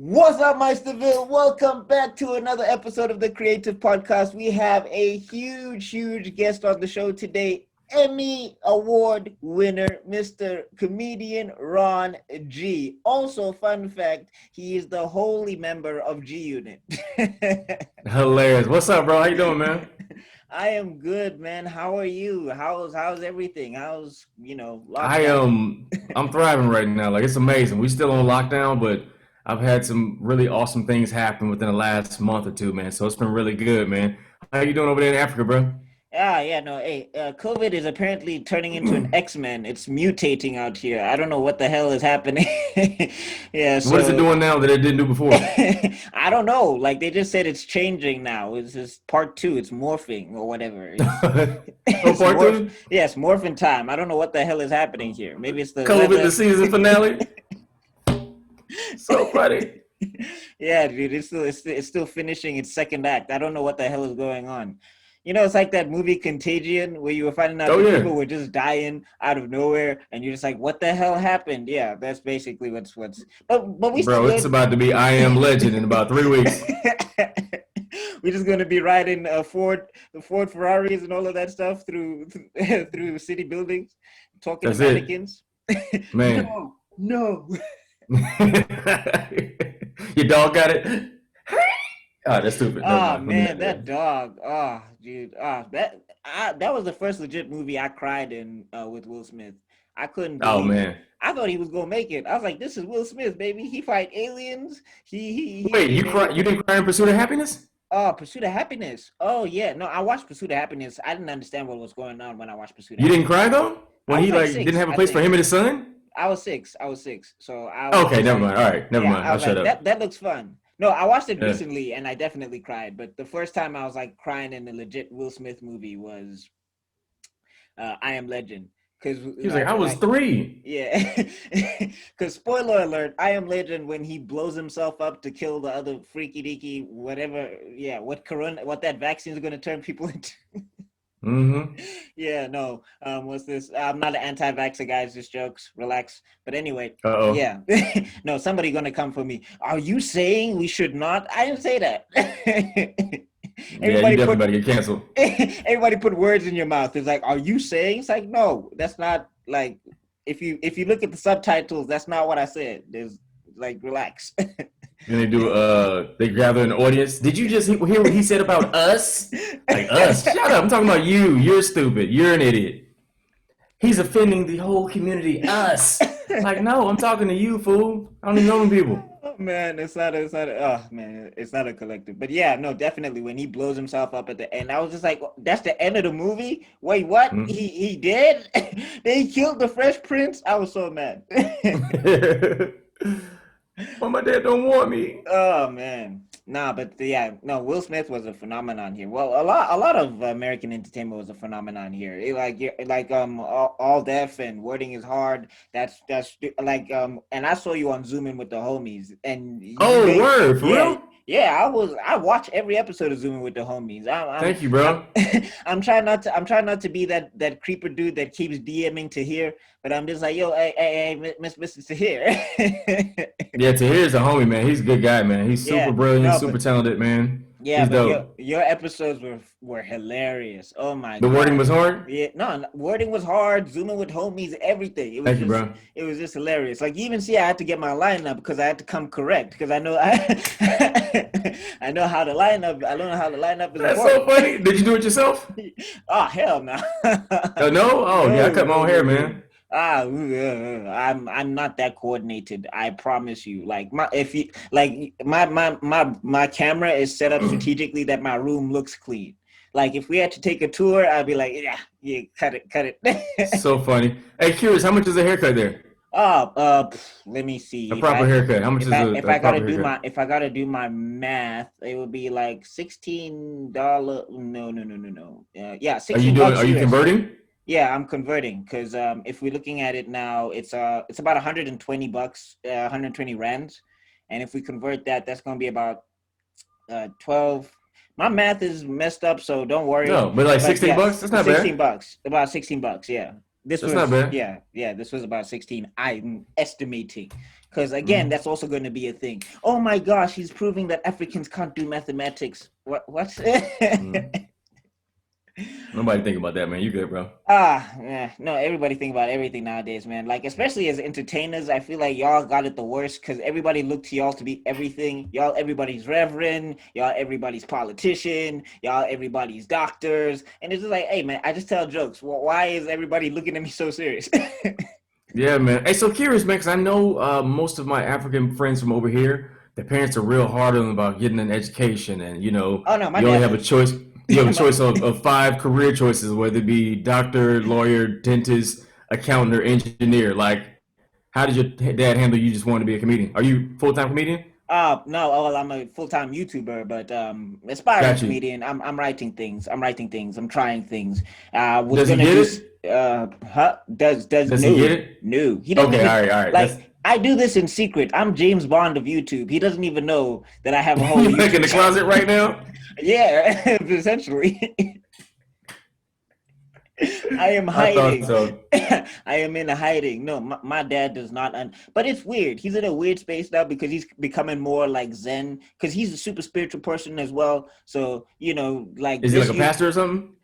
What's up, Meisterville? Welcome back to another episode of the Creative Podcast. We have a huge guest on the show today, Emmy Award winner, Mr. Comedian Ron G. Also, fun fact, he is the holy member of G Unit. Hilarious. What's up, bro? How you doing, man? I am good, man. How are you? How's everything? How's I lockdown? am I'm thriving right now. Like it's amazing. We still on lockdown, but I've had some really awesome things happen within the last month or two, man. So it's been really good, man. How you doing over there in Africa, bro? Yeah, no. Hey, COVID is apparently turning into an X-Men. It's mutating out here. I don't know what the hell is happening. Yeah, What is it so doing now that it didn't do before? I don't know. Like they just said, it's changing now. It's just part two. It's morphing or whatever. It's Oh, it's part morph. two? Yes, morphin time. I don't know what the hell is happening here. Maybe it's the COVID, the weather. season finale? So funny. Yeah, dude, it's still finishing its second act. I don't know what the hell is going on. It's like that movie Contagion where you were finding out Oh that yeah. people were just dying out of nowhere, and you're just like, "What the hell happened?" Yeah, that's basically what's. But we still Bro, it's good. about to be I Am Legend in about 3 weeks. We're just gonna be riding the Ford Ferraris and all of that stuff through through city buildings, talking to That's it. mannequins. Man. No, no. Your dog got it? Oh, that's stupid. Never Oh mind. Let me man, not do that that. dog. Oh, dude. That was the first legit movie I cried in with Will Smith. I couldn't Oh believe. man. I thought he was gonna make it. I was like, "This is Will Smith, baby. He fight aliens. He Wait, did you everything." didn't cry in Pursuit of Happiness? Oh, Pursuit of Happiness. Oh yeah, no, I watched Pursuit of Happiness. I didn't understand what was going on when I watched Pursuit of You didn't Happiness. cry though? I When was he like like didn't six, have a I place for think. him and his son? I was six. I was six. So I was Okay, just never like, mind. All right, never yeah, mind. I I'll was shut like, up. that looks fun. No, I watched it Yeah. recently and I definitely cried. But the first time I was like crying in a legit Will Smith movie was I Am Legend. Cause He was like, I was 3. yeah, because spoiler alert, I Am Legend when he blows himself up to kill the other freaky deaky whatever. Yeah, what that vaccine is going to turn people into. Mm-hmm. Yeah, no. What's this? I'm not an anti-vaxxer, guys. Just jokes. Relax. But anyway, Uh-oh. yeah. No, somebody gonna come for me. Are you saying we should not? I didn't say that. Yeah, you everybody definitely put about to get canceled. everybody put words in your mouth. It's like, are you saying? It's like, no, that's not like. If you look at the subtitles, that's not what I said. There's like, relax. Then they gather an audience. Did you just hear what he said about us? Like us. Shut up. I'm talking about you. You're stupid. You're an idiot. He's offending the whole community. Us. Like, no, I'm talking to you, fool. I don't even know them people. Oh man, oh man, it's not a collective. But yeah, no, definitely when he blows himself up at the end, I was just like, that's the end of the movie? Wait, what? Hmm? He did? They killed the Fresh Prince? I was so mad. Well, my dad don't want me. Oh man. Nah, but yeah, no, Will Smith was a phenomenon here. Well, a lot of American entertainment was a phenomenon here. All Deaf and Wording is Hard. That's like and I saw you on Zoom In with the homies and you Oh, made word. For yeah. real? Yeah, I watch every episode of Zoom In with the homies. Thank you, I'm bro. I'm trying not to be that creeper dude that keeps DMing to here, but I'm just like, yo, hey, Mr. Tahir. Yeah, Tahir's a homie, man. He's a good guy, man. He's super Yeah, brilliant, no, super talented, man. yeah, He's but your dope. your episodes were hilarious. Oh my The wording God. was hard. Yeah, no, wording was hard, zooming with homies, everything. Thank you, bro. It was just hilarious. Like you even see I had to get my lineup because I had to come correct because I I know how to line up. I know how to line up is That's so important. funny. Did you do it yourself? Oh hell no. Oh, no? Oh, yeah, I No, cut my no, own no, hair, no. man. I'm not that coordinated. I promise you. Like my if you like my camera is set up strategically that my room looks clean. Like if we had to take a tour, I'd be like, yeah, cut it. So funny. Hey, curious, how much is a haircut there? Let me A see. proper haircut. How much is If a I gotta proper do haircut? my math, it would be like $16. No. Yeah, sixteen Are bucks you US. converting? Yeah, I'm converting because if we're looking at it now, it's about 120 bucks, 120 rands, and if we convert that, that's gonna be about 12. My math is messed up, so don't worry. No, but like But 16 yes, bucks? That's not 16 bad. bucks, about 16 bucks. Yeah. This That's not was bad. yeah, this was about 16. I'm estimating. Because again, that's also going to be a thing. Oh my gosh, he's proving that Africans can't do mathematics. What? Mm-hmm. Nobody think about that, man. You good, bro? Yeah, no, everybody think about everything nowadays, man. Like, especially as entertainers, I feel like y'all got it the worst because everybody look to y'all to be everything. Y'all, everybody's reverend. Y'all, everybody's politician. Y'all, everybody's doctors. And it's just like, hey, man, I just tell jokes. Well, why is everybody looking at me so serious? Yeah, man. Hey, so curious, man, because I know most of my African friends from over here, their parents are real hard on them about getting an education, and Oh no, my you only dad have a was. choice. You have a my, choice of five career choices, whether it be doctor, lawyer, dentist, accountant, or engineer. Like, how did your dad handle you just wanting to be a comedian? Are you full time comedian? no, well, I'm a full-time YouTuber, but aspiring Got you. comedian. I'm writing things. I'm writing things. I'm trying things. Was Does he gonna get do. it? Huh? Does Does he get no, it? no. He doesn't Okay, all even right, all right. That's like. I do this in secret. I'm James Bond of YouTube. He doesn't even know that I have a whole you like in YouTube the channel. closet right now. Yeah, essentially. I am I thought hiding. so. I am in a hiding. No, my dad does not. But it's weird. He's in a weird space now because he's becoming more like Zen. Because he's a super spiritual person as well. So like Is he like this. a pastor or something?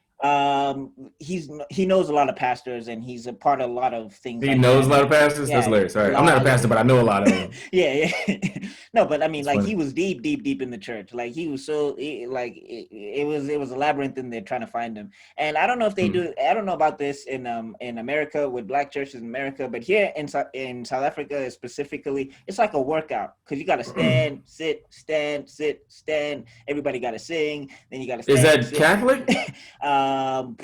He knows a lot of pastors and he's a part of a lot of things He like knows a that. lot of pastors. That's Yeah, hilarious. All a right, I'm not a lot. pastor, but I know a lot of them. Yeah, yeah. No, but I mean, That's like funny. he was deep in the church. Like he was so like it was a labyrinth in there trying to find him. And I don't know if they Hmm. do. I don't know about this in America with black churches in America, but here in South Africa specifically, it's like a workout because you got to stand, sit, stand, sit, stand. Everybody got to sing. Then you got to Is stand, that sit. Catholic? um,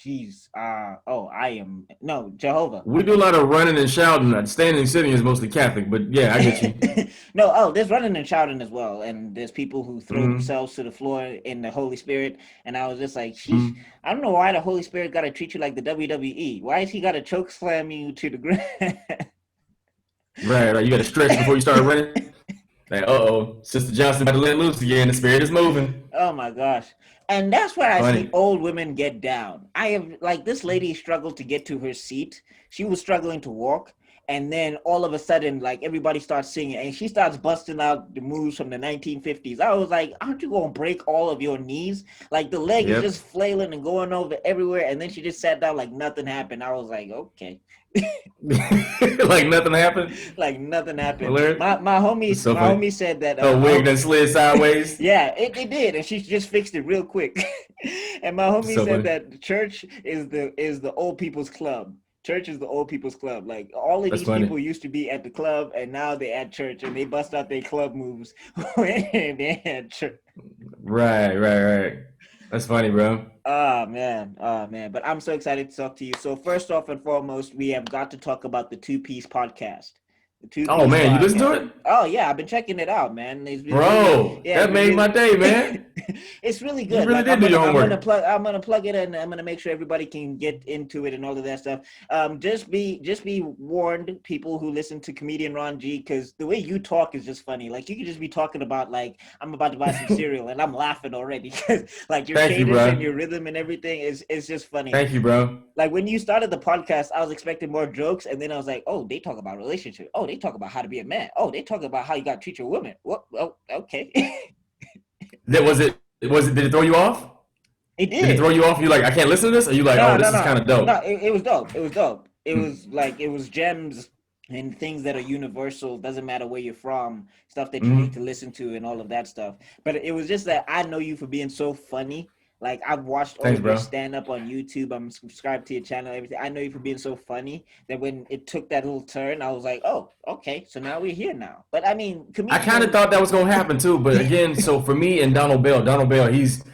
Jeez. I am no Jehovah. We do a lot of running and shouting. Standing and sitting is mostly Catholic, but yeah, I get you. No, there's running and shouting as well, and there's people who throw Hmm. themselves to the floor in the Holy Spirit, and I was just like, sheesh, Hmm. I don't know why the Holy Spirit got to treat you like the WWE. Why is he got to choke slam you to the ground? Right, right. You got to stretch before you start running. Like, oh, Sister Johnson about to let loose again. The spirit is moving. Oh my gosh. And that's where I see Funny. old women get down. I have like this lady struggled to get to her seat. She was struggling to walk. And then all of a sudden, like everybody starts singing and she starts busting out the moves from the 1950s. I was like, aren't you going to break all of your knees? Like the leg is just Yep. flailing and going over everywhere. And then she just sat down like nothing happened. I was like, okay. Like nothing happened. Like nothing happened. Hilarious. It's so My funny. homie said that A wig that slid sideways. yeah, it did, and she just fixed it real quick. And my It's homie so said funny. that church is the old people's club. Church is the old people's club. Like all of That's these funny. people used to be at the club, and now they at church, and they bust out their club moves when they at church. Right, right, right. That's funny, bro. Oh man! But I'm so excited to talk to you. So first off and foremost, we have got to talk about the Two Piece podcast. The Two Oh Piece man, you listen to podcast. it, Oh yeah, I've been checking it out, man. It's been really, bro? yeah, it's That been made my really, day, man. it's really You good. really Like did do your homework. I'm gonna plug it in. I'm gonna make sure everybody can get into it and all of that stuff. Just be warned, people who listen to comedian Ron G, because the way you talk is just funny. Like you could just be talking about like I'm about to buy some cereal and I'm laughing already because like your Thank you, cadence and bro. your rhythm and everything is just funny. Thank you, bro. Like when you started the podcast, I was expecting more jokes, and then I was like, "Oh, they talk about relationship. Oh, they talk about how to be a man. Oh, they talk about how you got to treat your woman. What? Oh, okay." That was it. Was it? Did it throw you off? It Did it throw did. you off? You like, I can't listen to this? Or you like, oh, this is kind of No. dope? It was dope. It was dope. It Hmm. was like it was gems and things that are universal. Doesn't matter where you're from. Stuff that you need to Hmm. listen to and all of that stuff. But it was just that I know you for being so funny. Like I've watched all Thanks, of your bro. stand up on YouTube. I'm subscribed to your channel, everything. I know you for being so funny that when it took that little turn, I was like, oh, okay, so now we're here now. But I mean, I kind of comedian. thought that was gonna happen too, but again, so for me and Donald Bell, he's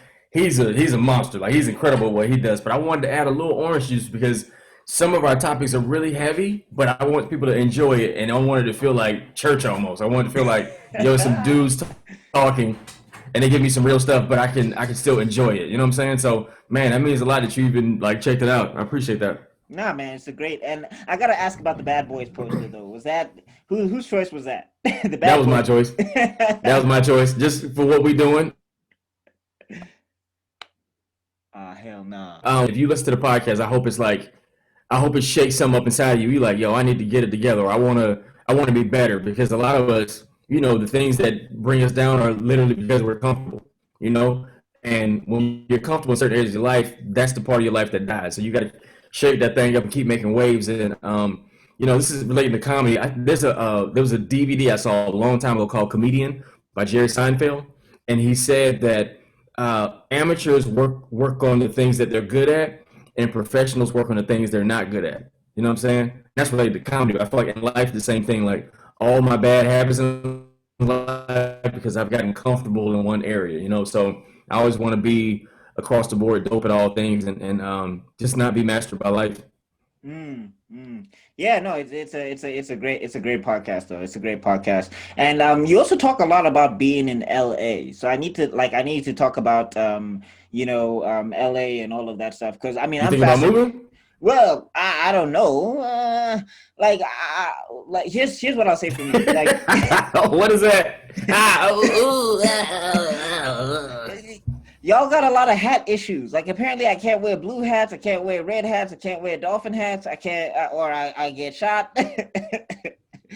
a monster. Like he's incredible at what he does. But I wanted to add a little orange juice because some of our topics are really heavy, but I want people to enjoy it, and I wanted to feel like church almost. I wanted to feel like yo, some dudes talking, and they give me some real stuff, but I can still enjoy it. You know what I'm saying? So man, that means a lot that you even like checked it out. I appreciate that. Nah, man, it's a great. And I gotta ask about the Bad Boys poster though. Was that whose choice was that? The That Bad was my Boys. choice. That was my choice, just for what we doing. Ah, hell nah. If you listen to the podcast, I hope it's like I hope it shakes something up inside of you. You're like, yo, I need to get it together. Or I want to be better, because a lot of us, the things that bring us down are literally because we're comfortable, you know. And when you're comfortable in certain areas of your life, that's the part of your life that dies. So you got to shake that thing up and keep making waves. And this is related to comedy. There was a DVD I saw a long time ago called Comedian by Jerry Seinfeld, and he said that amateurs work on the things that they're good at, and professionals work on the things they're not good at. You know what I'm saying? That's related to comedy. I feel like in life the same thing. Like all my bad habits in life because I've gotten comfortable in one area. So I always want to be across the board dope at all things, and just not be mastered by life. Mm, mm. Yeah, no, it's a great podcast though. It's a great podcast, and you also talk a lot about being in LA. So I need to talk about LA and all of that stuff, because I mean You I'm think about fascinated. moving? Well, I don't know. Here's what I'll say for me. Like, What is that? y'all got a lot of hat issues. Like, apparently, I can't wear blue hats. I can't wear red hats. I can't wear dolphin hats. I can't, or I get shot.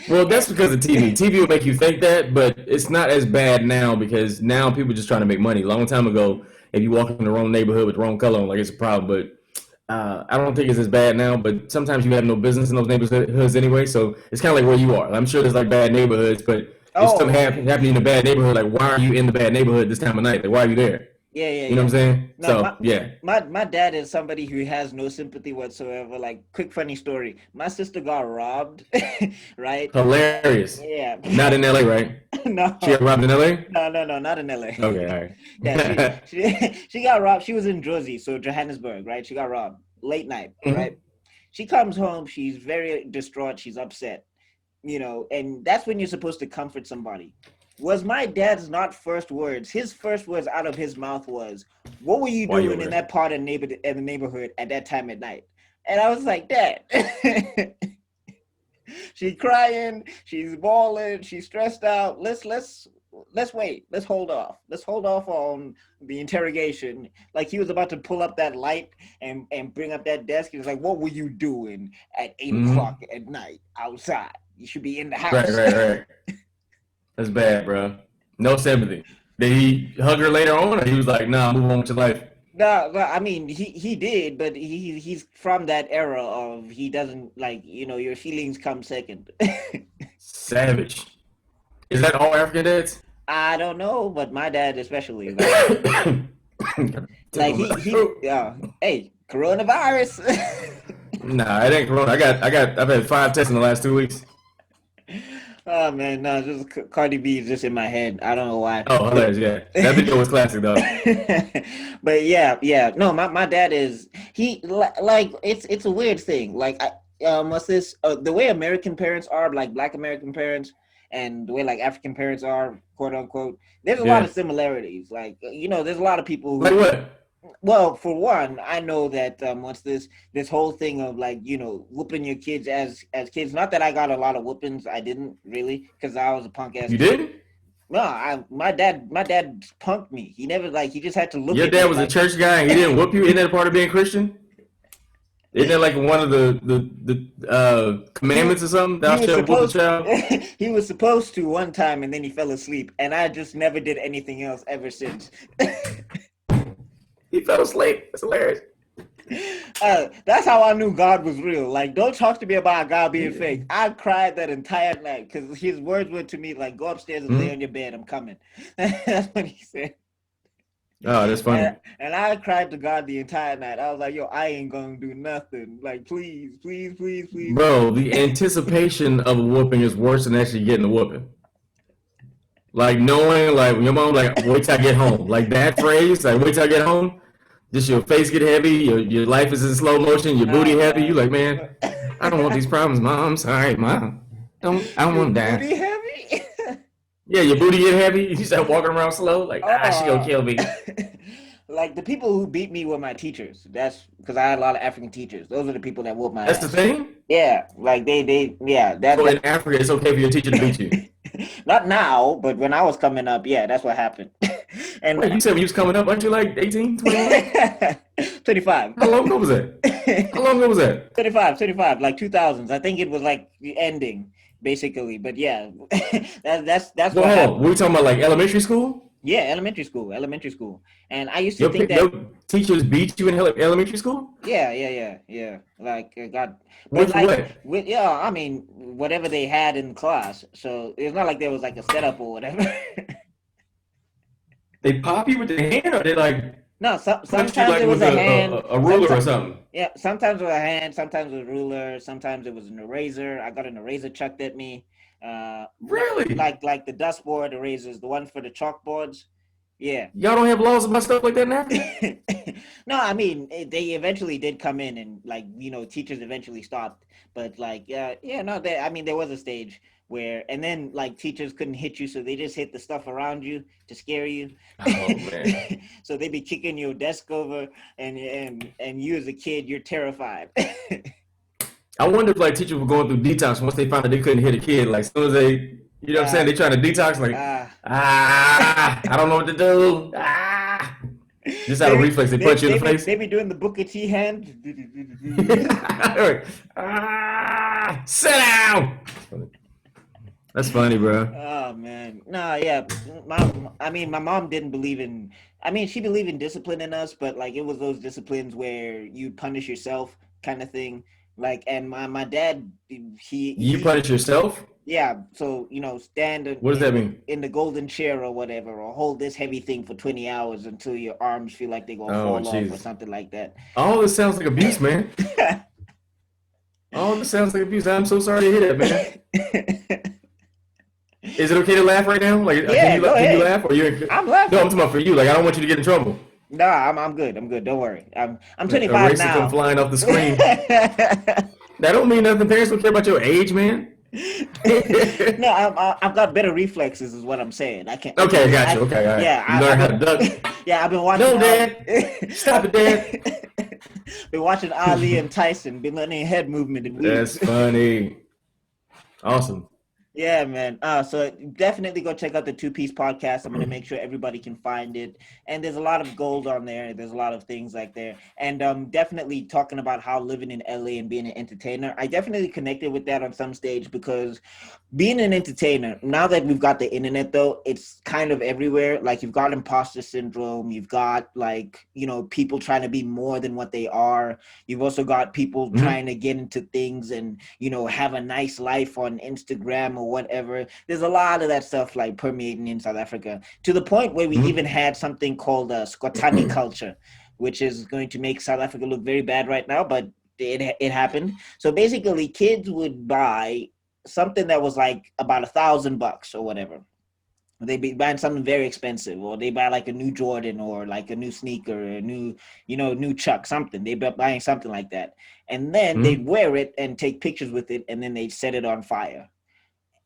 Well, that's because of TV. TV will make you think that, but it's not as bad now because now people are just trying to make money. A long time ago, if you walk in the wrong neighborhood with the wrong color on, like it's a problem. But I don't think it's as bad now. But sometimes you have no business in those neighborhoods anyway. So it's kind of like where you are. I'm sure there's like bad neighborhoods, but if something Oh, okay. happening in a bad neighborhood, like why are you in the bad neighborhood this time of night? Like why are you there? Yeah, yeah, You know yeah. what I'm saying? No, So yeah, my dad is somebody who has no sympathy whatsoever. Like, quick funny story. My sister got robbed, right? hilarious. Yeah. Not in LA, right? She got No, robbed in LA. no, not in LA. Okay, all Yeah, she right. she got robbed. She was in Jersey, so Johannesburg, right? She got robbed late night, Mhm. right? She comes home, she's very distraught, she's upset, and that's when you're supposed to comfort somebody. Was my dad's not first words? His first words out of his mouth was, "What were you Why you doing over in there? that part of the neighborhood at that time at night?" And I was like, "Dad." She's crying, she's bawling, she's stressed out. Let's wait. Let's hold off. Let's hold off on the interrogation. Like, he was about to pull up that light and bring up that desk. He was like, "What were you doing at 8 o'clock Hmm. at night outside? You should be in the Right, house." right, right. That's bad, bro. No sympathy. Did he hug her later on, or he was like, "Nah, move on with your life"? No, no, I mean he did, but he's from that era of, he doesn't like, your feelings come second. Savage. Is that all African dads? I don't know, but my dad especially, Gotta like tickle my throat. hey, coronavirus. Nah, it ain't Corona. I've had 5 tests in the last 2 weeks. Oh man, no, just Cardi B is just in my head. I don't know why, Oh, but hilarious! Yeah, that video was classic though. but yeah, yeah. No, my dad is, like, it's a weird thing. Like, what's this? The way American parents are, like Black American parents, and the way like African parents are, quote unquote. There's a lot Yeah, of similarities. Like, there's a lot of people like who, what? well, for one, I know that once this whole thing of, like, whooping your kids as kids. Not that I got a lot of whoopings. I didn't really, because I was a punk ass You kid. didn't? No, my dad punked me. He never, like, he just had to look Your at dad me was a like. church guy and he didn't whoop you? Isn't that a part of being Christian? Isn't that like one of the he commandments or something? he Thou was shalt whoop a supposed child. he was supposed to one time, and then he fell asleep, and I just never did anything else ever since. He fell asleep. That's hilarious. That's how I knew God was real. Like, don't talk to me about God being Yeah. fake. I cried that entire night because his words were to me like, "Go upstairs and lay Mhm. on your bed. I'm coming." That's what he said. Oh, that's And, funny. and I cried to God the entire night. I was like, "Yo, I ain't gonna do nothing. Like, please, please, please, please." Bro, the anticipation of a whooping is worse than actually getting a whooping. Like knowing, like your mom, like wait till I get home. Like that phrase, like wait till I get home. Just your face get heavy, your life is in slow motion, your booty Oh heavy. You man. like, man, I don't want these problems, mom. I'm sorry, mom. I don't Your want to die. booty heavy? Yeah, your booty get heavy. You start walking around slow, like, nah, she gonna Oh, kill me. like, the people who beat me were my teachers. That's because I had a lot of African teachers. Those are the people that whooped my That's the ass. thing. Yeah, like yeah, So that in Africa, it's okay for your teacher to beat you. not now, but when I was coming up, yeah, that's what happened. And Wait, you said when you was coming up, aren't you like 18, 21? 25. How long ago was that? How long ago was that? 25, like 2000s. I think it was like ending basically. But yeah, that's Well, what hold on. happened. Were we talking about like elementary school? Yeah, elementary school. And I used to think that Your teachers beat you in elementary school? yeah. Like I got, but What for like what? with yeah, I mean whatever they had in class. So it's not like there was like a setup or whatever. They pop you with their hand, or they like No, punch you sometimes like it was with a hand. a ruler or Sometimes something? yeah, sometimes with a hand. Sometimes with a ruler. Sometimes it was an eraser. I got an eraser chucked at me. Really? Like the dustboard erasers, the one for the chalkboards. Yeah. Y'all don't have laws about stuff like that now? No, I mean they eventually did come in and like teachers eventually stopped, but like yeah no they I mean there was a stage where and then like teachers couldn't hit you so they just hit the stuff around you to scare you. Oh man. So they be kicking your desk over and you as a kid you're terrified. I wonder if like teachers were going through detox once they found out they couldn't hit a kid. Like as soon as they, you know what I'm saying, uh, they trying to detox. Like uh, I don't know what to do. Just out of reflex, they punch you in the face. they be doing the Booker T hand. Sit down. That's funny, bro. Oh man, no, yeah. I mean, my mom didn't believe in. I mean, she believed in discipline in us, but like it was those disciplines where you punish yourself, kind of thing. Like, and my dad, You he punish yourself? yeah. So stand What does that mean? in the golden chair or whatever, or hold this heavy thing for 20 hours until your arms feel like they're gonna Oh, fall off or Jesus. something like that. All this sounds like abuse, man. All this sounds like abuse. I'm so sorry to hear that, man. Is it okay to laugh right now? Like, Yeah, go can you ahead. laugh? Or you? I'm No, I'm laughing. talking about for you. Like, I don't want you to get in trouble. Nah, I'm good. I'm good. Don't worry. I'm A 25 eraser come now. flying off the screen. That don't mean nothing. Parents don't care about your age, man. No, I've got better reflexes, is what I'm saying. Okay, I got you. Okay, all right. Yeah, You learn how to duck. yeah, I've been watching. No, Dad. Stop it, Dad. Been watching Ali and Tyson. Been learning head movement and That's weaves. funny. Awesome. Yeah, man. So definitely go check out the Two Piece podcast. I'm gonna make sure everybody can find it. And there's a lot of gold on there. There's a lot of things like there. And definitely talking about how living in LA and being an entertainer. I definitely connected with that on some stage because being an entertainer, now that we've got the internet though, it's kind of everywhere. Like you've got imposter syndrome, you've got like, people trying to be more than what they are. You've also got people Mhm. trying to get into things and, have a nice life on Instagram or whatever. There's a lot of that stuff like permeating in South Africa to the point where we even Mhm. had something called Skotani culture, which is going to make South Africa look very bad right now, but it happened. So basically kids would buy something that was like about $1,000 or whatever. They be buying something very expensive, or they buy like a new Jordan or like a new sneaker, or a new Chuck, something. They be buying something like that. And then they'd Mhm. wear it and take pictures with it, and then they'd set it on fire.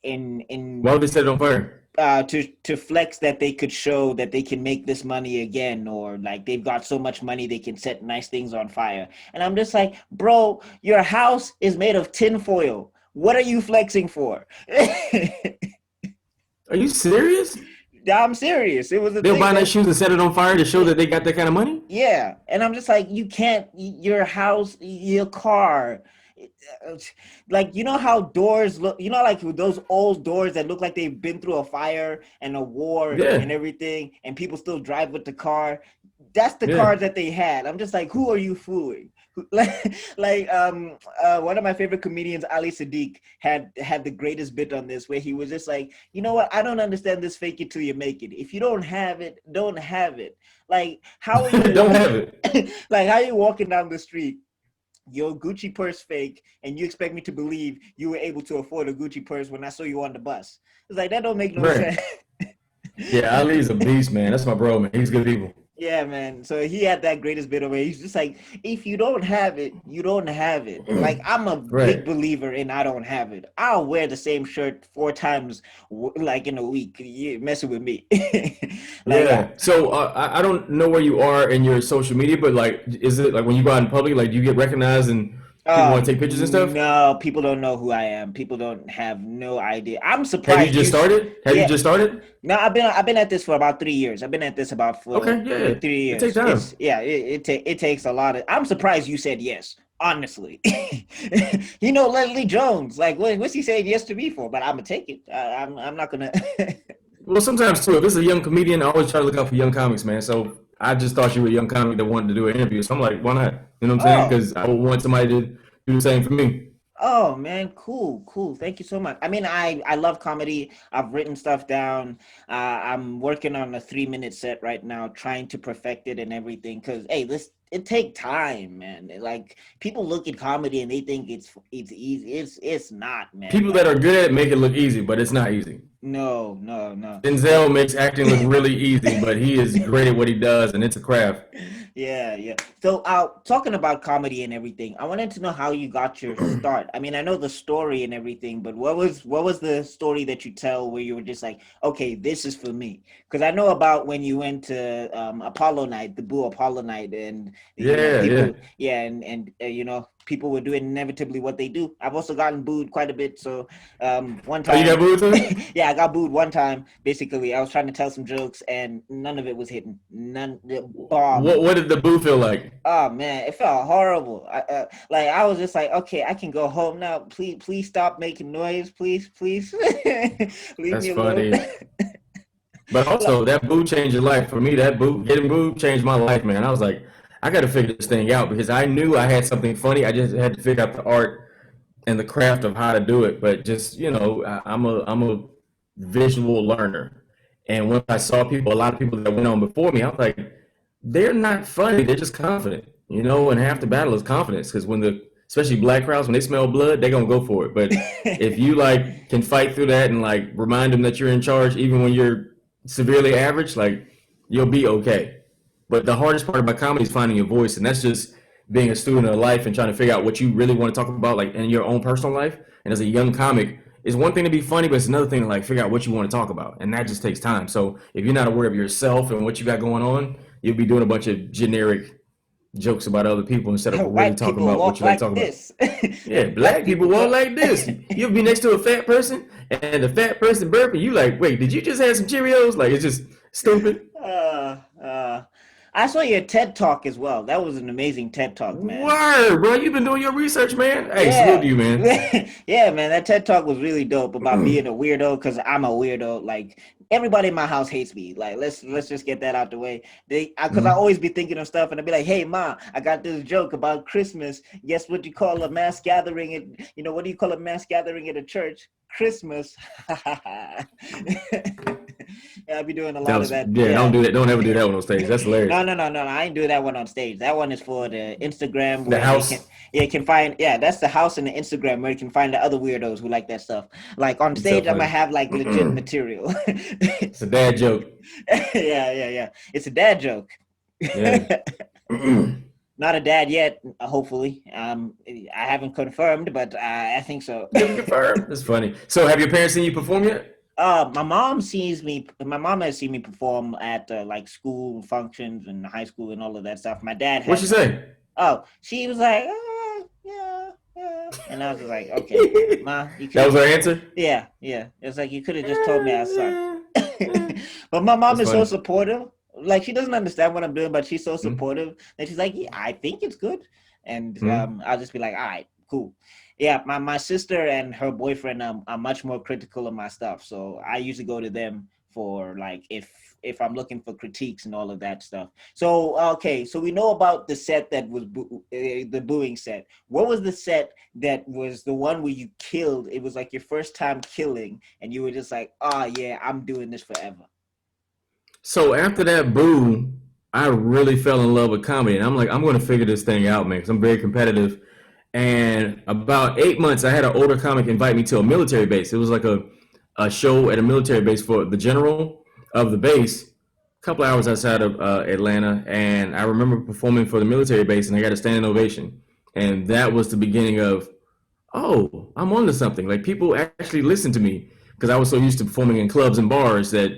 In Why would they set it on fire? to flex that they could show that they can make this money again, or like they've got so much money they can set nice things on fire. And I'm just like, bro, your house is made of tinfoil. What are you flexing for? Are you serious? I'm serious. It was a They'll thing buy that nice shoes and set it on fire to show that they got that kind of money? yeah. And I'm just like, you can't, your house, your car, like how doors look, like those old doors that look like they've been through a fire and a war Yeah. and everything, and people still drive with the car. That's the Yeah. cars that they had. I'm just like, who are you fooling? One of my favorite comedians, Ali Sadiq, had the greatest bit on this, where he was just like, you know what? I don't understand this fake it till you make it. If you don't have it, don't have it. Like, how are you Don't have it. like how are you walking down the street, your Gucci purse fake, and you expect me to believe you were able to afford a Gucci purse when I saw you on the bus? It's like that don't make no Right. sense. Yeah, Ali's a beast, man. That's my bro, man. He's good people. Yeah, man. So he had that greatest bit of it. He's just like, if you don't have it, you don't have it. Like, I'm a big Right. believer in I don't have it. I'll wear the same shirt 4 times, like in a week. You messing with me? Like, Yeah. So I don't know where you are in your social media, but like, is it like when you go out in public, like, do you get recognized and People want to take pictures and stuff. No, people don't know who I am. People don't have no idea. I'm Have you surprised just started? Have you yeah. just started? No, I've been at this for about 3 years. I've been at this about Okay, for yeah. three It takes years. time. It takes a lot of. I'm surprised you said yes. Honestly, you know Leslie Jones. Like, what's he saying yes to me for? But I'm gonna take it. I'm not gonna. Well, sometimes too, if it's a young comedian, I always try to look out for young comics, man. So I just thought you were a young comic that wanted to do an interview. So I'm like, why not? You know what I'm saying? Oh, Because I would want somebody to do the same for me. oh man, cool, cool. Thank you so much. I mean, I love comedy. I've written stuff down. I'm working on a 3 minute set right now, trying to perfect it and everything. Cause hey, this it take time, man. Like people look at comedy and they think it's easy. It's not, man. People that Like are good at it make it look easy, but it's not easy. no, no, no. Like Denzel makes acting look really easy, but he is great at what he does, and it's a craft. yeah, yeah. So, talking about comedy and everything, I wanted to know how you got your start. I mean, I know the story and everything, but what was the story that you tell where you were just like, okay, this is for me? Because I know about when you went to Apollo Night, the Boo Apollo Night, and Yeah, yeah. people, yeah, and people were doing inevitably what they do. I've also gotten booed quite a bit. So, one Oh, you got time, booed too? yeah, I got booed one time. Basically, I was trying to tell some jokes and none of it was hitting. None, the bomb. What did the boo feel like? Oh man, it felt horrible. Like I was just like, okay, I can go home now. Please, please stop making noise. Please, please, leave That's me alone. funny. But also, that boo changed your life. For me, that boo, getting booed changed my life, man. I was like, I got to figure this thing out because I knew I had something funny. I just had to figure out the art and the craft of how to do it. But just I'm a visual learner, and when I saw people, a lot of people that went on before me, I was like, they're not funny. They're just confident, And half the battle is confidence because when especially black crowds, when they smell blood, they're gonna go for it. But if you like can fight through that and like remind them that you're in charge, even when you're severely average, like you'll be okay. But the hardest part about comedy is finding your voice, and that's just being a student of life and trying to figure out what you really want to talk about, like in your own personal life. And as a young comic, it's one thing to be funny, but it's another thing to like figure out what you want to talk about, and that just takes time. So if you're not aware of yourself and what you got going on, you'll be doing a bunch of generic jokes about other people instead of really White talking people about what walk you like to like talk about. this, Yeah, black black people people walk talk. like this. You'll be next to a fat person, and the fat person burping. You like, wait, did you just have some Cheerios? Like, it's just stupid. uh, uh, I saw your TED talk as well. That was an amazing TED talk, man. Word, bro. You've been doing your research, man. Hey, salute to Yeah. you, man. Yeah, man, that TED Talk was really dope about being a weirdo because I'm a weirdo. Like everybody in my house hates me. Like let's just get that out the way. Because I Mhm. always be thinking of stuff and I'd be like, hey ma, I got this joke about Christmas. Guess what you call a mass gathering what do you call a mass gathering at a church? Christmas. Yeah, I'll be doing a That lot of was that. yeah. Don't Yeah. do that. Don't ever do that one on stage. That's hilarious. No, no, no, no. I ain't doing that one on stage. That one is for the Instagram The where they can, house. yeah, can find, yeah, that's the house and the Instagram where you can find the other weirdos who like that stuff. Like on It's so stage, I'm gonna funny. have like legit material. It's a dad joke. Yeah, yeah, yeah. It's a dad joke. Yeah. Not a dad yet, hopefully. I haven't confirmed, but I think so. You haven't confirmed. That's funny. So, have your parents seen you perform yet? My mom sees me. My mom has seen me perform at like school functions and high school and all of that stuff. My dad What'd she hasn't. say? Oh, she was like, yeah, yeah. And I was just like, okay, ma, you could That was have her just, answer. yeah, yeah. It's like you could have just told me I suck. But my mom That's is so funny. supportive. Like she doesn't understand what I'm doing, but she's so Mm-hmm. supportive that she's like, yeah, I think it's good. And Mm-hmm. I'll just be like, all right, cool. Yeah, my sister and her boyfriend are much more critical of my stuff. So I usually go to them for like if I'm looking for critiques and all of that stuff. So okay, so we know about the set that was the booing set. What was the set that was the one where you killed? It was like your first time killing, and you were just like, oh yeah, I'm doing this forever. So after that boo, I really fell in love with comedy, and I'm like, I'm going to figure this thing out, man, because I'm very competitive. And about 8 months, I had an older comic invite me to a military base. It was like a show at a military base for the general of the base, a couple hours outside of Atlanta. And I remember performing for the military base, and I got a standing ovation. And that was the beginning of, oh, I'm onto something. Like people actually listen to me because I was so used to performing in clubs and bars that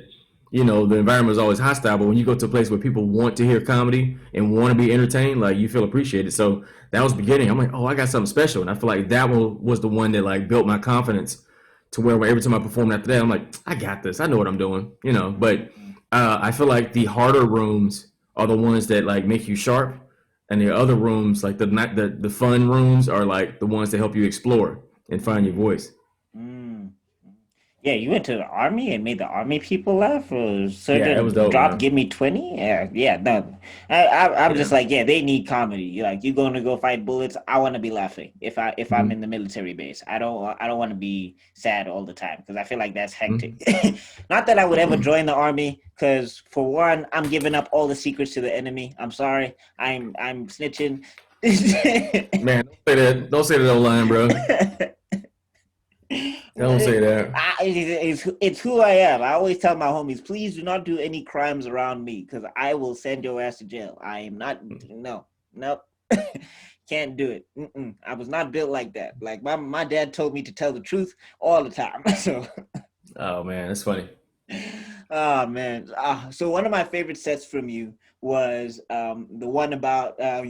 the environment is always hostile. But when you go to a place where people want to hear comedy and want to be entertained, like you feel appreciated. So that was the beginning. I'm like, oh, I got something special, and I feel like that one was the one that like built my confidence to where every time I performed after that, I'm like, I got this. I know what I'm doing, But I feel like the harder rooms are the ones that like make you sharp, and the other rooms, like the fun rooms, are like the ones that help you explore and find your voice. Mm. Yeah, you went to the army and made the army people laugh. Or Yeah, it was certain dope, drop, man. give me 20. Yeah, yeah. No, I'm Yeah. just like, yeah, they need comedy. Like, you going to go fight bullets? I want to be laughing. If I'm in Mhm. the military base, I don't want to be sad all the time because I feel like that's hectic. Mhm. Not that I would ever join the army because for one, I'm giving up all the secrets to the enemy. I'm sorry, I'm snitching. Man, don't say that. Don't say that old line, bro. Don't say that. It's who I am. I always tell my homies, please do not do any crimes around me because I will send your ass to jail. I am not, no, nope, can't do it. I was not built like that. Like my dad told me to tell the truth all the time. So Oh man, that's funny. oh man. So one of my favorite sets from you was the one about have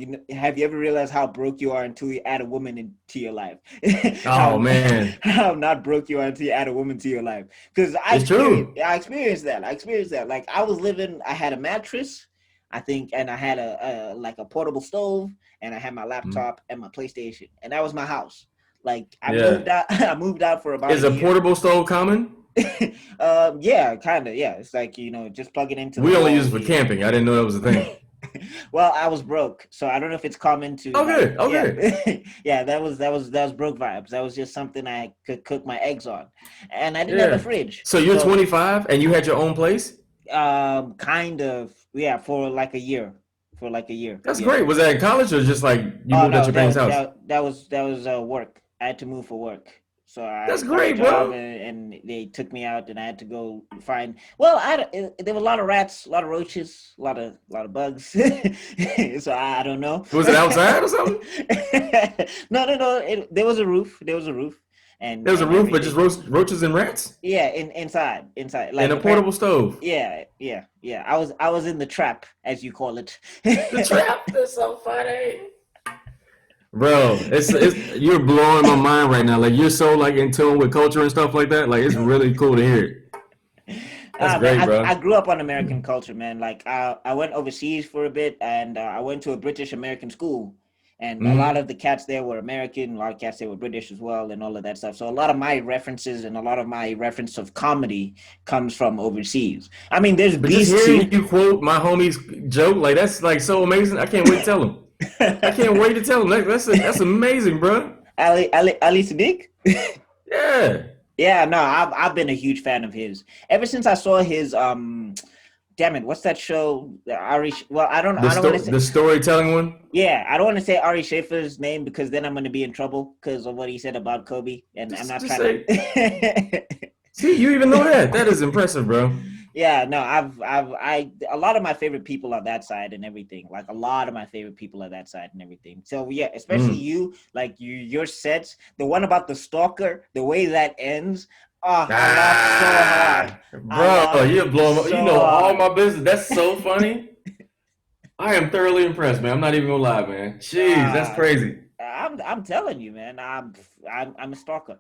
you ever realized how broke you are until you add a woman into your life? Oh how man, how not broke you are until you add a woman to your life. Because it's true. I experienced that. I experienced that. Like I was living, I had a mattress, I think, and I had a like a portable stove, and I had my Mhm. laptop and my PlayStation, and that was my house. Like I moved Yeah. out, I moved out for about a Is a year. portable stove common? Yeah, kind of. Yeah, it's like just plug it into the We only use wall. it for camping. I didn't know that was a thing. Well, I was broke, so I don't know if it's common to Oh like. good. Oh Yeah, good. yeah. That was broke vibes. That was just something I could cook my eggs on, and I didn't have a Yeah. fridge, So you're so 25 and you had your own place? kind of, yeah, for like a year, for like a year. That's Yeah. great. Was that in college or just like you Oh moved out no, your parents' house? that was work. I had to move for work. So That's I got a great, job bro. and they took me out and I had to go find. Well, there were a lot of rats, a lot of roaches, a lot of bugs. So I don't know. Was it outside or something? No, no, no. There was a roof. There was a roof There was a and roof, but just everything. roaches and rats? Yeah, inside. And Like a apparently, portable stove. yeah, yeah, yeah. I was in the trap, as you call it. The trap is so funny. Bro, it's you're blowing my mind right now. Like you're so like in tune with culture and stuff like that. Like it's really cool to hear it. That's Ah man, great, I bro. grew up on American culture, man. Like I went overseas for a bit, and I went to a British American school, and a lot Hmm. of the cats there were American, a lot of cats there were British as well, and all of that stuff. So a lot of my references and a lot of my reference of comedy comes from overseas. I mean, there's But just beats hearing too. you quote my homie's joke, like that's like so amazing. I can't wait to tell him. I can't wait to tell him. That's amazing, bro. Ali Sadiq. Yeah. Yeah, no, I've been a huge fan of his ever since I saw his damn it, what's that show? The Ari. Well, I don't want to say. The storytelling one. Yeah, I don't want to say Ari Schaefer's name because then I'm going to be in trouble because of what he said about Kobe, and I'm not Just trying say. to. See, you even know that. That is impressive, bro. Yeah, no, a lot of my favorite people are that side and everything. Like a lot of my favorite people are that side and everything. So yeah, especially Mm. you, like your sets, the one about the stalker, the way that ends. Oh, I laughed so hard. Ah, I bro, laughed you're blowing. You so know all hard. my business. That's so funny. I am thoroughly impressed, man. I'm not even gonna lie, man. Jeez, that's Uh, crazy. I'm telling you, man. I'm a stalker.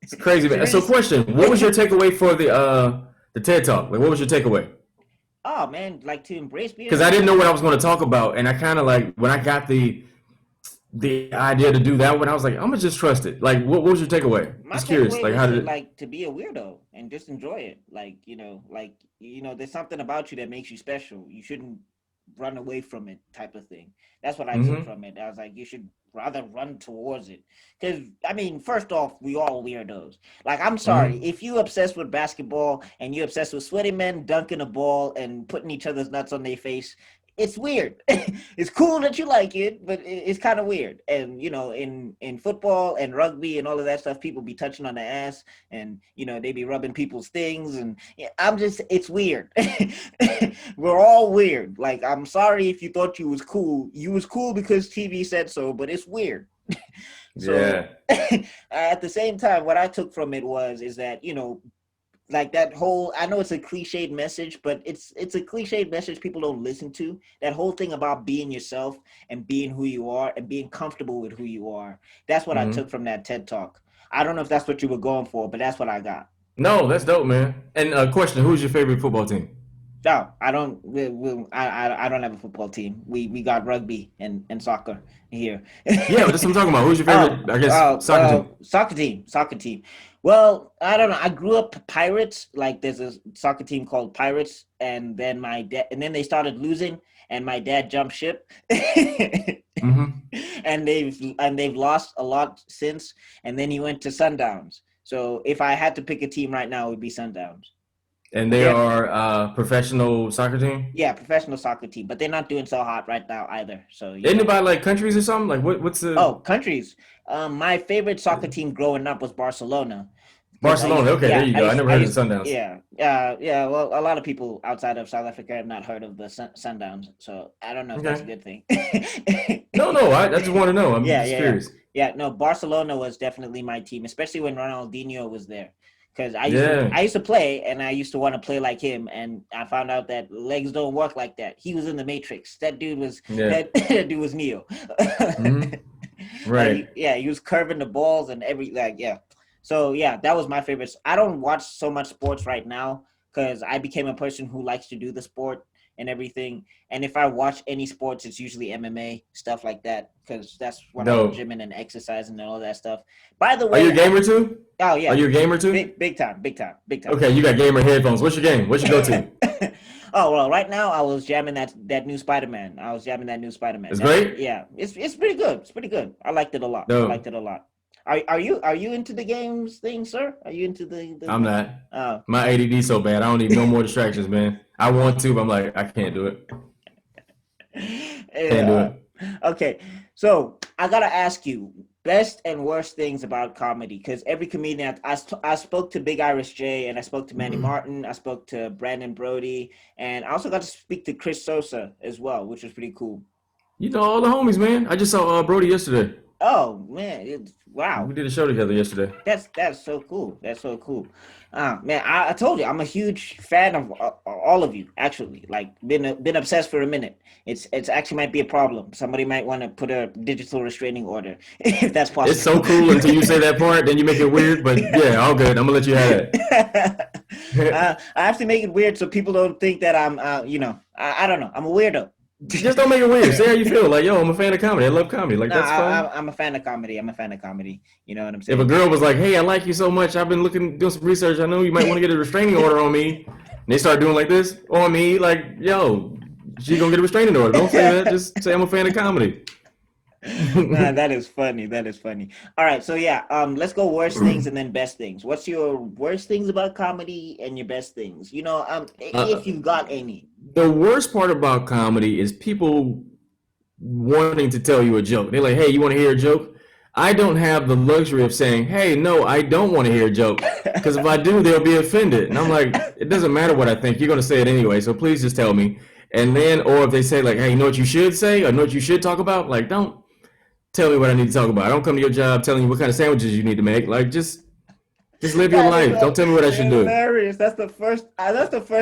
It's crazy, man. So, Seriously. question: what was your takeaway for the TED Talk? Like, what was your takeaway? Oh man, like to embrace being Because I didn't know what I authentic. was going to talk about, and I kind of like when I got the idea to do that one, I was like, I'm gonna just trust it. Like, what was your takeaway? My Just curious. takeaway Like, was how to did it? like to be a weirdo and just enjoy it. There's something about you that makes you special. You shouldn't run away from it, type of thing. That's what I took Mm-hmm. from it. I was like, you should rather run towards it. Because I mean, first off, we all weirdos. Like, I'm sorry Mm-hmm. if you obsessed with basketball and you obsessed with sweaty men dunking a ball and putting each other's nuts on their face. It's weird. It's cool that you like it, but it's kind of weird. And in football and rugby and all of that stuff, people be touching on the ass, and they be rubbing people's things, and yeah, it's weird. We're all weird. Like, I'm sorry if you thought you was cool. You was cool because TV said so, but it's weird. So Yeah. at the same time, what I took from it is that like that whole, I know it's a cliched message, but it's a cliched message people don't listen to. That whole thing about being yourself and being who you are and being comfortable with who you are. That's what I Hmm. took from that TED talk. I don't know if that's what you were going for, but that's what I got. No, that's dope, man. And question: who's your favorite football team? No, I don't. I don't have a football team. We got rugby and soccer here. Yeah, but that's what I'm talking about. Who's your Oh, favorite? I guess soccer team. soccer team, soccer team. Well, I don't know. I grew up Pirates. Like there's a soccer team called Pirates, and then my dad, and then they started losing, and my dad jumped ship, Hmm. and they've lost a lot since. And then he went to Sundowns. So if I had to pick a team right now, it would be Sundowns. And But they they're are professional soccer team. yeah, professional soccer team, but they're not doing so hot right now either. So Isn't it by like countries or something? Like what's the Oh, countries. My favorite soccer team growing up was Barcelona because Barcelona? Okay, there you go. I never I heard of used, the Sundowns. yeah, yeah. Well, a lot of people outside of South Africa have not heard of the Sundowns, so I don't know if that's a Okay. good thing. No, no, I just want to know. I'm Yeah, just yeah, yeah, curious. yeah. No, Barcelona was definitely my team, especially when Ronaldinho was there. Because Yeah. I used to play, and I used to want to play like him, and I found out that legs don't work like that. He was in the Matrix. Yeah. That dude was Neo. Hmm. Right. Yeah, he was curving the balls and yeah. So yeah, that was my favorite. I don't watch so much sports right now because I became a person who likes to do the sport and everything. And if I watch any sports, it's usually MMA stuff like that because that's when I'm Dope. gymming and exercising and all that stuff. By the Are you way, a gamer too? oh Are yeah, you a gamer too? big time, big time, big time. Okay, you got gamer headphones. What's your game? What's your go-to? Oh well, right now I was jamming that new Spider-Man. I was jamming that new Spider-Man. It's That's great. yeah, it's pretty good. It's pretty good. I liked it a lot. I liked No, it a lot. Are you into the games thing, sir? Are you into I'm the not. uh My ADD so bad. I don't need no more distractions, man. I want to, but I'm like, I can't do it. Can't do yeah. it. Okay. So I gotta ask you best and worst things about comedy because every comedian I spoke to Big Irish J and I spoke to Manny Martin, I spoke to Brandon Brody, and I also got to speak to Chris Sosa as well, which was pretty cool. You know all the homies, man. I just saw Brody yesterday. Oh man, wow. We did a show together yesterday. That's so cool. That's so cool. Man, I told you I'm a huge fan of all of you. Actually, like been obsessed for a minute. It's actually might be a problem. Somebody might want to put a digital restraining order if that's It's possible. so cool until you say that part, then you make it weird. But yeah, all good. I'm gonna let you have I have to make it weird so people don't think that I'm I don't know. I'm a weirdo. Just don't make it weird. Say how you feel. Like, yo, I'm a fan of comedy. I love comedy. Like, No, that's fine. I'm a fan of comedy. I'm a fan of comedy. You know what I'm If a saying? girl was like, hey, I like you so much, I've been doing some research. I know you might want to get a restraining order on me. And they start doing like this on me, like, yo, she gonna get a restraining order. Don't say that. Just say I'm a fan of comedy. Nah, that is funny. That is funny. All right, so yeah, let's go worst things and then best things. What's your worst things about comedy and your best things? uh, If you've got any. the worst part about comedy is people wanting to tell you a joke. They're like, hey, you want to hear a joke? I don't have the luxury of saying, hey, no, I don't want to hear a joke. Because if I do, they'll be offended. And I'm like, it doesn't matter what I think. You're going to say it anyway. So please just tell me. And then, or if they say, like, hey, you know what you should say? Or know what you should talk about? Like, don't tell me what I need to talk about. I don't come to your job telling you what kind of sandwiches you need to make. Like, just live your That is life. Don't tell me what I should do. hilarious. That's the first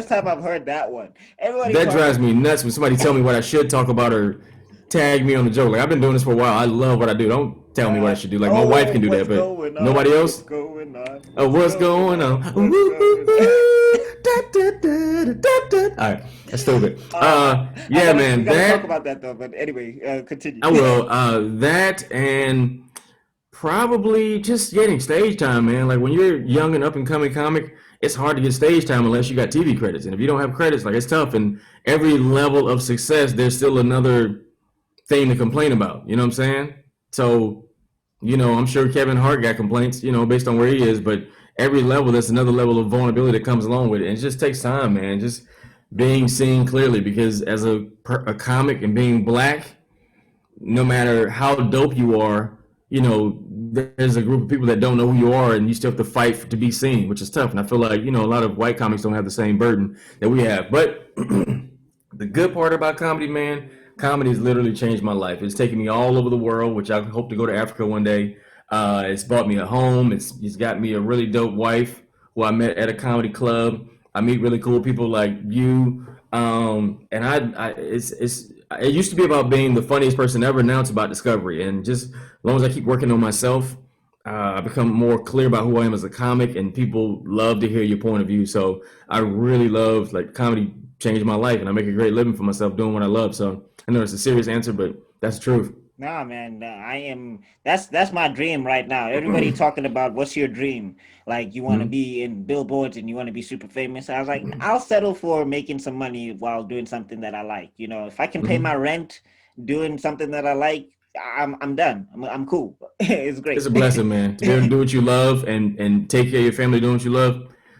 time I've heard that one. Everybody That talks. drives me nuts when somebody tell me what I should talk about or tag me on the joke. Like I've been doing this for a while. I love what I do. Don't tell me what I should do. Like my wife Oh, can do that, what's but going on? nobody What's else. going on? Oh, What's what's going going on? on? What's going on? Da, da, da, da, da, da. All right, that's stupid. Yeah, We man, gotta talk that about that though. But anyway, continue. I will. That and probably just getting stage time, man. Like when you're young and up and coming comic, it's hard to get stage time unless you got TV credits. And if you don't have credits, like it's tough. And every level of success, there's still another thing to complain about. You know what I'm saying? So, I'm sure Kevin Hart got complaints, based on where he is, but every level, there's another level of vulnerability that comes along with it. And it just takes time, man. Just being seen clearly because as a comic and being black, no matter how dope you are, there's a group of people that don't know who you are and you still have to fight to be seen, which is tough. And I feel like, a lot of white comics don't have the same burden that we have. But the good part about comedy, man, comedy has literally changed my life. It's taken me all over the world, which I hope to go to Africa one day. It's bought me a home. It's got me a really dope wife who I met at a comedy club. I meet really cool people like you. And it used to be about being the funniest person ever. Now it's about discovery. And just as long as I keep working on myself, I become more clear about who I am as a comic, and people love to hear your point of view. So I really love, like, comedy changed my life, and I make a great living for myself doing what I love. So I know it's a serious answer, but that's the truth. Nah, man, I am. That's my dream right now. Everybody talking about what's your dream? Like you want to Mhm. be in billboards and you want to be super famous. I was like, I'll settle for making some money while doing something that I like. You know, if I can pay my Mhm. rent doing something that I like, I'm done. I'm cool. It's It's great. a blessing, man, to be able to do what you love and take care of your family doing what you love.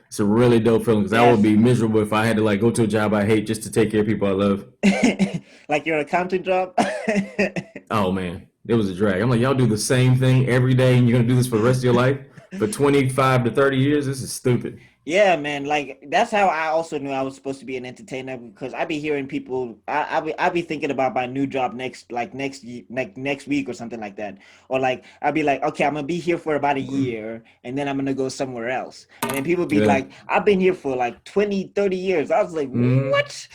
It's a really dope feeling because I would Yes. be miserable if I had to like go to a job I hate just to take care of people I love. Like your accounting job. Oh man, it was a drag. I'm like, y'all do the same thing every day, and you're gonna do this for the rest of your life for 25 to 30 years. This is stupid. Yeah, man. Like that's how I also knew I was supposed to be an entertainer because I be hearing people. I be thinking about my new job next week or something like that. Or like I'd be like, okay, I'm gonna be here for about a year and then I'm gonna go somewhere else. And then people be Yeah. like, I've been here for like 20, 30 years. I was like, Hmm. what?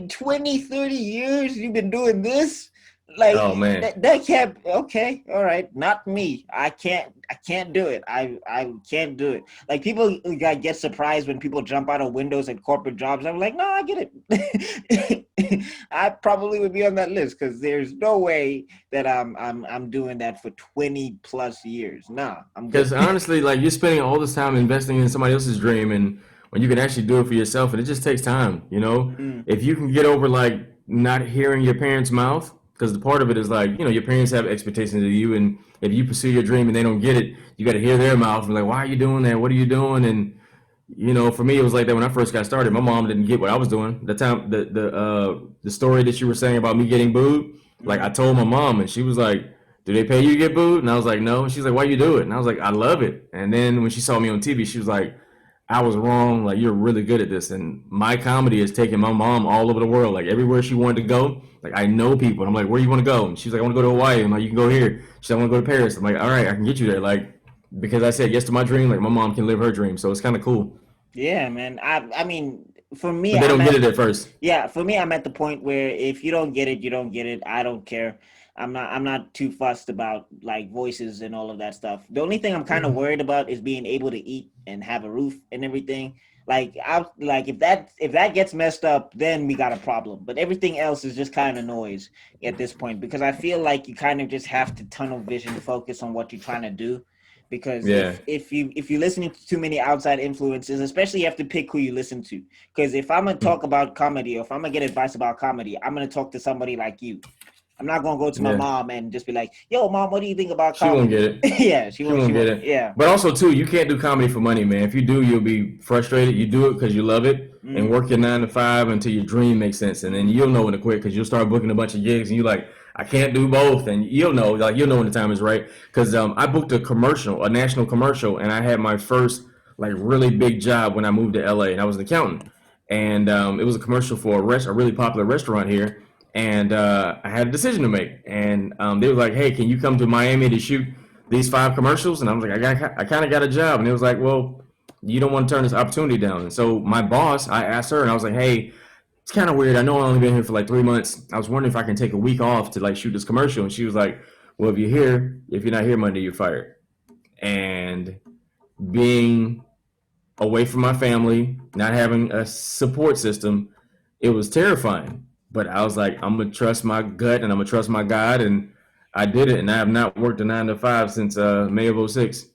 20, 30 years you've been doing this? Like Oh man. that can't, okay, all right, not me. I can't do it. I can't do it. Like people get surprised when people jump out of windows at corporate jobs. I'm like, no, I get it. I probably would be on that list because there's no way that I'm doing that for 20 plus years. Nah, I'm good. Because honestly, like, you're spending all this time investing in somebody else's dream, and when you can actually do it for yourself, and it just takes time, you know. Mm, If you can get over like not hearing your parents' mouth, because the part of it is like, your parents have expectations of you, and if you pursue your dream and they don't get it, you got to hear their mouth and like, why are you doing that? What are you doing? And for me, it was like that when I first got started. My mom didn't get what I was doing. The time, the story that you were saying about me getting booed, like, I mm. told my mom, and she was like, "Do they pay you to get booed?" And I was like, "No." And she's like, "Why you do it?" And I was like, "I love it." And then when she saw me on TV, she was like, "I was wrong. Like, you're really good at this." And my comedy is taking my mom all over the world, like everywhere she wanted to go. Like, I know people, and I'm like, "Where you want to go?" And she's like, "I want to go to Hawaii." I'm like, "You can go here." She's like, "I want to go to Paris." I'm like, "All right, I can get you there." Like, because I said yes to my dream, like my mom can live her dream, so it's kind of cool. Yeah, man. I mean, for me, But they I'm don't get at it at first. yeah, for me, I'm at the point where if you don't get it, you don't get it. I don't care. I'm not too fussed about like voices and all of that stuff. The only thing I'm kind of worried about is being able to eat and have a roof and everything. Like if that gets messed up, then we got a problem. But everything else is just kind of noise at this point because I feel like you kind of just have to tunnel vision focus on what you're trying to do. Because Yeah. if you're listening to too many outside influences, especially you have to pick who you listen to. Because if I'm gonna talk about comedy or if I'm gonna get advice about comedy, I'm gonna talk to somebody like you. I'm not gonna go to my Yeah. mom and just be like, "Yo, mom, what do you think about She won't comedy?" get it. Yeah, she She won't. She won't get won't. it. Yeah. But also too, you can't do comedy for money, man. If you do, you'll be frustrated. You do it because you love it and Mm, work your 9 to 5 until your dream makes sense, and then you'll know when to quit because you'll start booking a bunch of gigs, and you're like, I can't do both, and you'll know when the time is right. Because I booked a national commercial, and I had my first like really big job when I moved to LA, and I was an accountant, and it was a commercial for a really popular restaurant here, and I had a decision to make, and they were like, "Hey, can you come to Miami to shoot these 5 commercials?" And I was like, I kind of got a job," and it was like, "Well, you don't want to turn this opportunity down." And so my boss, I asked her, and I was like, "Hey, it's kind of weird. I know I've only been here for like 3 months. I was wondering if I can take a week off to like shoot this commercial." And she was like, "Well, if you're not here Monday, you're fired." And being away from my family, not having a support system, it was terrifying. But I was like, I'm gonna trust my gut and I'm gonna trust my God, and I did it. And I have not worked a 9 to 5 since May of '06.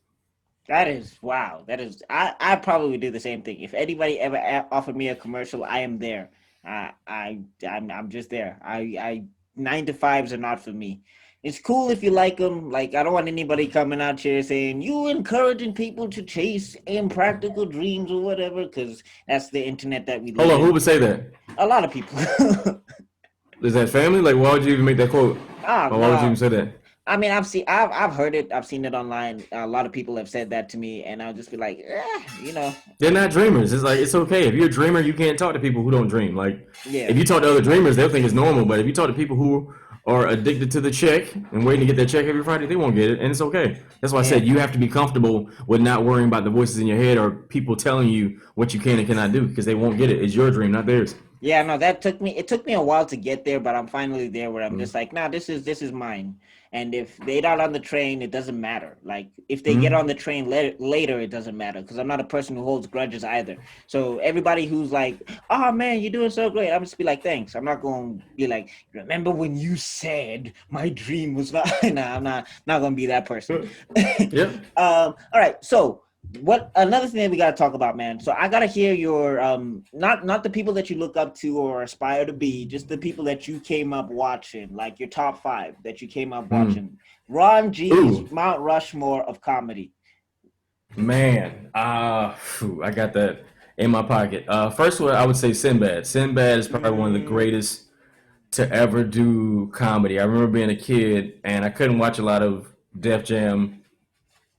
that is wow. That is. I probably would do the same thing. If anybody ever offered me a commercial, I am there. I'm just there. I 9 to 5s are not for me. It's cool if you like them. Like I don't want anybody coming out here saying you encouraging people to chase impractical dreams or whatever, because that's the internet that we Hold live on, who in. would say that? A lot of people. Is that family? Like, why would you even make that quote? Ah, Or why would you no. even say that? I mean, I've heard it. I've seen it online. A lot of people have said that to me, and I'll just be like, They're not dreamers. It's like, it's okay. If you're a dreamer, you can't talk to people who don't dream. Like, yeah. if you talk to other dreamers, they'll think it's normal. But if you talk to people who are addicted to the check and waiting to get that check every Friday, they won't get it, and it's okay. That's why I Yeah. said you have to be comfortable with not worrying about the voices in your head or people telling you what you can and cannot do, because they won't get it. It's your dream, not theirs. Yeah, no, it took me a while to get there, but I'm finally there where I'm just like, nah, this is mine. And if they're not on the train, it doesn't matter. Like if they get on the train later, it doesn't matter because I'm not a person who holds grudges either. So everybody who's like, oh man, you're doing so great, I'm just be like, thanks. I'm not going to be like, remember when you said my dream was not. Nah, I'm not going to be that person. Yeah. All right, so what another thing that we got to talk about, man. So I got to hear your not the people that you look up to or aspire to be, just the people that you came up watching, like your top 5 that you came up watching. Ron G's Mount Rushmore of comedy. Man, I got that in my pocket. First one, I would say Sinbad. Sinbad is probably one of the greatest to ever do comedy. I remember being a kid and I couldn't watch a lot of Def Jam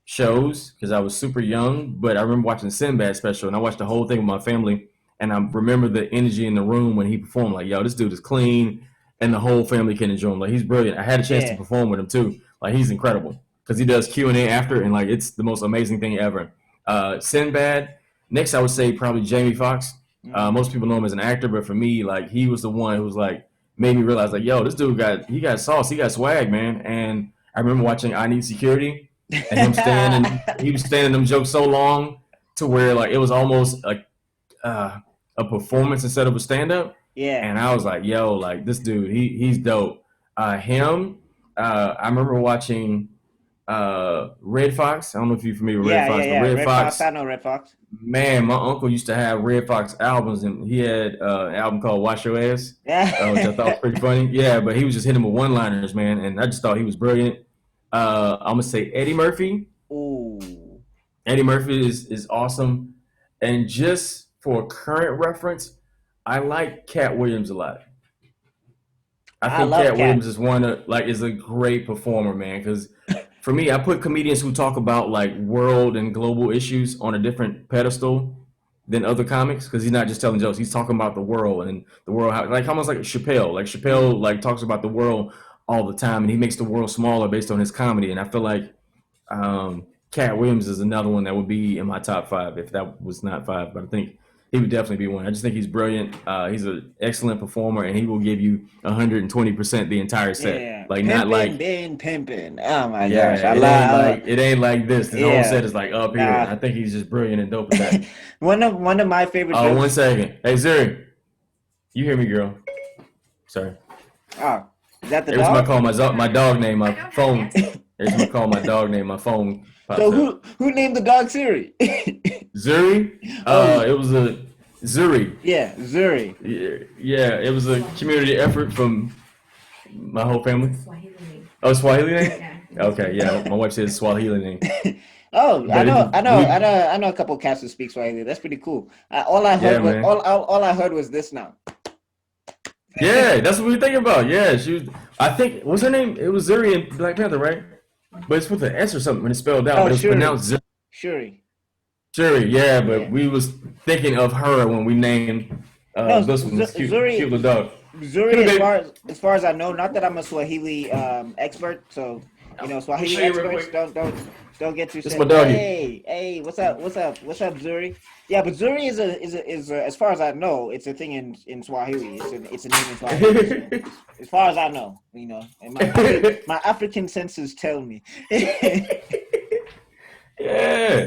shows because I was super young, but I remember watching the Sinbad special and I watched the whole thing with my family, and I remember the energy in the room when he performed. Like, yo, this dude is clean and the whole family can enjoy him. Like, he's brilliant. I had a chance to perform with him too. Like, he's incredible because he does Q&A after, and like it's the most amazing thing ever. Sinbad. Next, I would say probably Jamie Foxx. Most people know him as an actor, but for me, like, he was the one who was like made me realize, like, yo, this dude got sauce, he got swag, man. And I remember watching I Need Security, and him he was standing them jokes so long to where like it was almost like a performance instead of a stand-up. Yeah. And I was like, yo, like this dude, he's dope. I remember watching Red Fox. I don't know if you're familiar with Red Fox, but Red Fox. I know Red Fox. Man, my uncle used to have Red Fox albums, and he had an album called Wash Your Ass, which I thought was pretty funny. Yeah, but he was just hitting with one-liners, man, and I just thought he was brilliant. I'm gonna say Eddie Murphy. Ooh. Eddie Murphy is awesome. And just for current reference, I like Cat Williams a lot. I think Cat Williams is a great performer, man. Because for me, I put comedians who talk about like world and global issues on a different pedestal than other comics, because he's not just telling jokes; he's talking about the world and the world, like almost like Chappelle. Like Chappelle, like talks about the world all the time, and he makes the world smaller based on his comedy. And I feel like Cat Williams is another one that would be in my top 5 if that was not 5, but I think he would definitely be one. I just think he's brilliant. He's an excellent performer, and he will give you 120% the entire set. Yeah. Like, pimpin', not like pimping. Oh my yeah, gosh, it ain't like this. The whole set is like up here. I think he's just brilliant and dope at that. one of my favorite. Oh, 1 second. Hey Zuri, you hear me, girl? Sorry. Oh, is that the Every dog? time I call my dog name, my phone. Every time I call my dog name, my phone pops So up. who named the dog Siri? Zuri? It was a Zuri. Yeah, Zuri. Yeah, it was a community effort from my whole family. Swahili. Oh, Swahili name? Yeah. Okay, yeah. My wife says Swahili name. Oh, But I know a couple cats who speak Swahili. That's pretty cool. All I heard Yeah, man. all I heard was this now. Yeah, that's what we were thinking about. Yeah, she was. I think what's her name? It was Zuri in Black Panther, right? But it's with an S or something when it's spelled out. Oh, but it's Shuri. pronounced Zuri. Shuri. Zuri, yeah, but Yeah. we was thinking of her when we named No, this one. Cute Zuri- little dog. Zuri, Come here, as far as I know, not that I'm a Swahili expert, so Swahili show you real experts don't get too. This is my doggy. Hey, what's up, Zuri? Yeah, but Zuri is as far as I know, it's a thing in Swahili. It's a name in Swahili. As far as I know, and my African senses tell me. Yeah.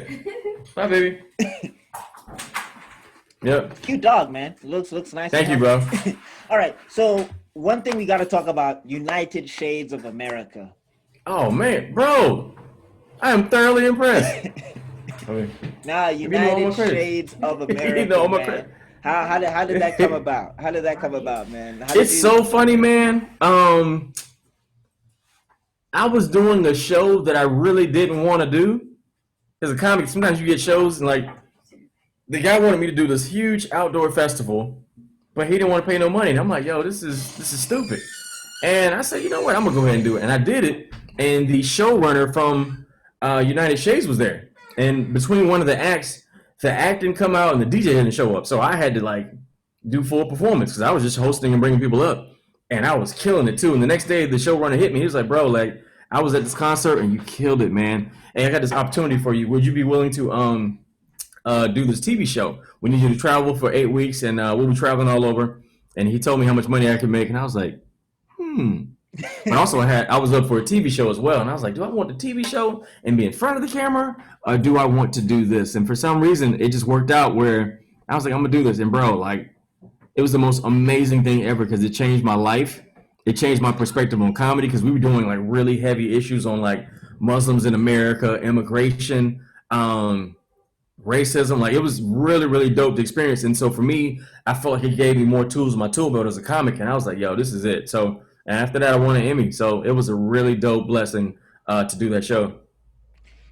Hi, baby. Yep. Cute dog, man. Looks nice. Thank you, bro. All right, so one thing we got to talk about: United Shades of America. Oh man, bro, I am thoroughly impressed. Nah, me all my United credit. Shades of America. You know all my man. credit. How did that come about? How did that come about, man? It's so funny, man. I was doing a show that I really didn't want to do. As a comic, sometimes you get shows and like the guy wanted me to do this huge outdoor festival, but he didn't want to pay no money. And I'm like, yo, this is stupid. And I said, you know what? I'm gonna go ahead and do it. And I did it. And the showrunner from United Shades was there. And between one of the acts, the act didn't come out and the DJ didn't show up. So I had to like do full performance because I was just hosting and bringing people up. and I was killing it too. And the next day, the showrunner hit me. He was like, "Bro, like I was at this concert and you killed it, man. Hey, I got this opportunity for you. Would you be willing to do this TV show? We need you to travel for 8 weeks, and we'll be traveling all over." And he told me how much money I could make, and I was like, hmm. But also, I was up for a TV show as well, and I was like, do I want the TV show and be in front of the camera, or do I want to do this? And for some reason, it just worked out where I was like, I'm gonna do this. And bro, like, it was the most amazing thing ever because it changed my life. It changed my perspective on comedy because we were doing like really heavy issues on like Muslims in America, immigration, racism. Like it was really, really dope to experience. And so for me, I felt like it gave me more tools in my tool belt as a comic. And I was like, yo, this is it. So and after that, I won an Emmy. So it was a really dope blessing to do that show.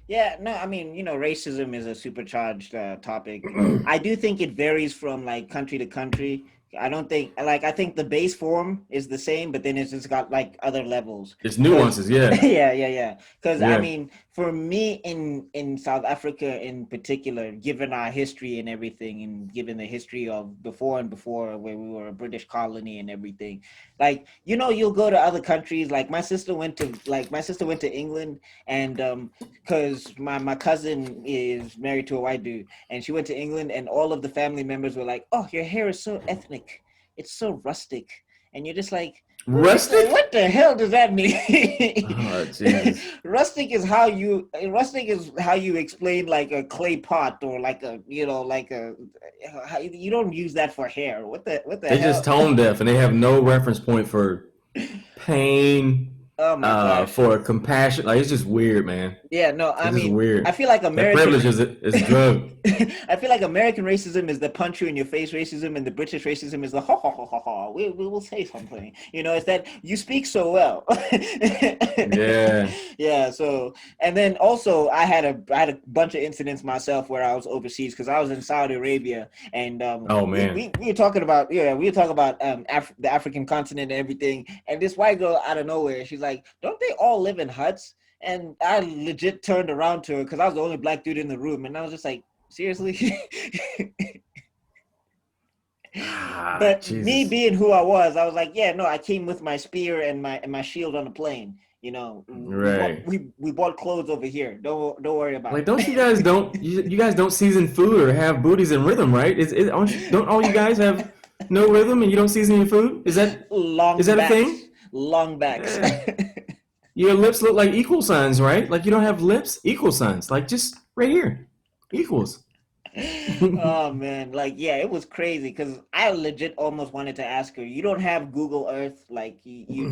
Yeah, no, I mean, racism is a supercharged topic. I do think it varies from like country to country. I don't think I think the base form is the same, but then it's just got like other levels. It's Because nuances, yeah. yeah. Because I Yeah. mean, for me in South Africa in particular, given our history and everything, and given the history of before and before where we were a British colony and everything, like you'll go to other countries. Like my sister went to England, and because my cousin is married to a white dude, and she went to England, and all of the family members were like, "Oh, your hair is so ethnic, it's so rustic," and you're just like, Rustic? what the hell does that mean?" Oh, Jesus. Rustic is how you explain like a clay pot or like a like a you don't use that for hair. What the They just hell? tone deaf and they have no reference point for pain, Oh my gosh. for compassion. Like it's just weird, man. Yeah, no, I It's just mean, I weird. feel like That privilege American is a drug. I feel like American racism is the punch you in your face racism, and the British racism is the ha ha ha ha ha. We will say something. It's that you speak so well. Yeah. Yeah. So, and then also I had a bunch of incidents myself where I was overseas because I was in Saudi Arabia, and Oh we, man. we we were talking about the African continent and everything, and this white girl out of nowhere, she's like, "Don't they all live in huts?" And I legit turned around to her because I was the only black dude in the room, and I was just like, seriously? Ah, But me Jesus. being who I was like, yeah, no, I came with my spear and my shield on the plane. We bought Right. we bought clothes over here. Don't worry about Like, don't it. you guys don't season food or have booties in rhythm, right? Don't all you guys have no rhythm and you don't season your food? Is Long that a backs, thing? long backs. Yeah. Your lips look like equal signs, right? Like you don't have lips, equal signs. Like just right here, equals. Oh man, like yeah, it was crazy because I legit almost wanted to ask her, you don't have Google Earth, like you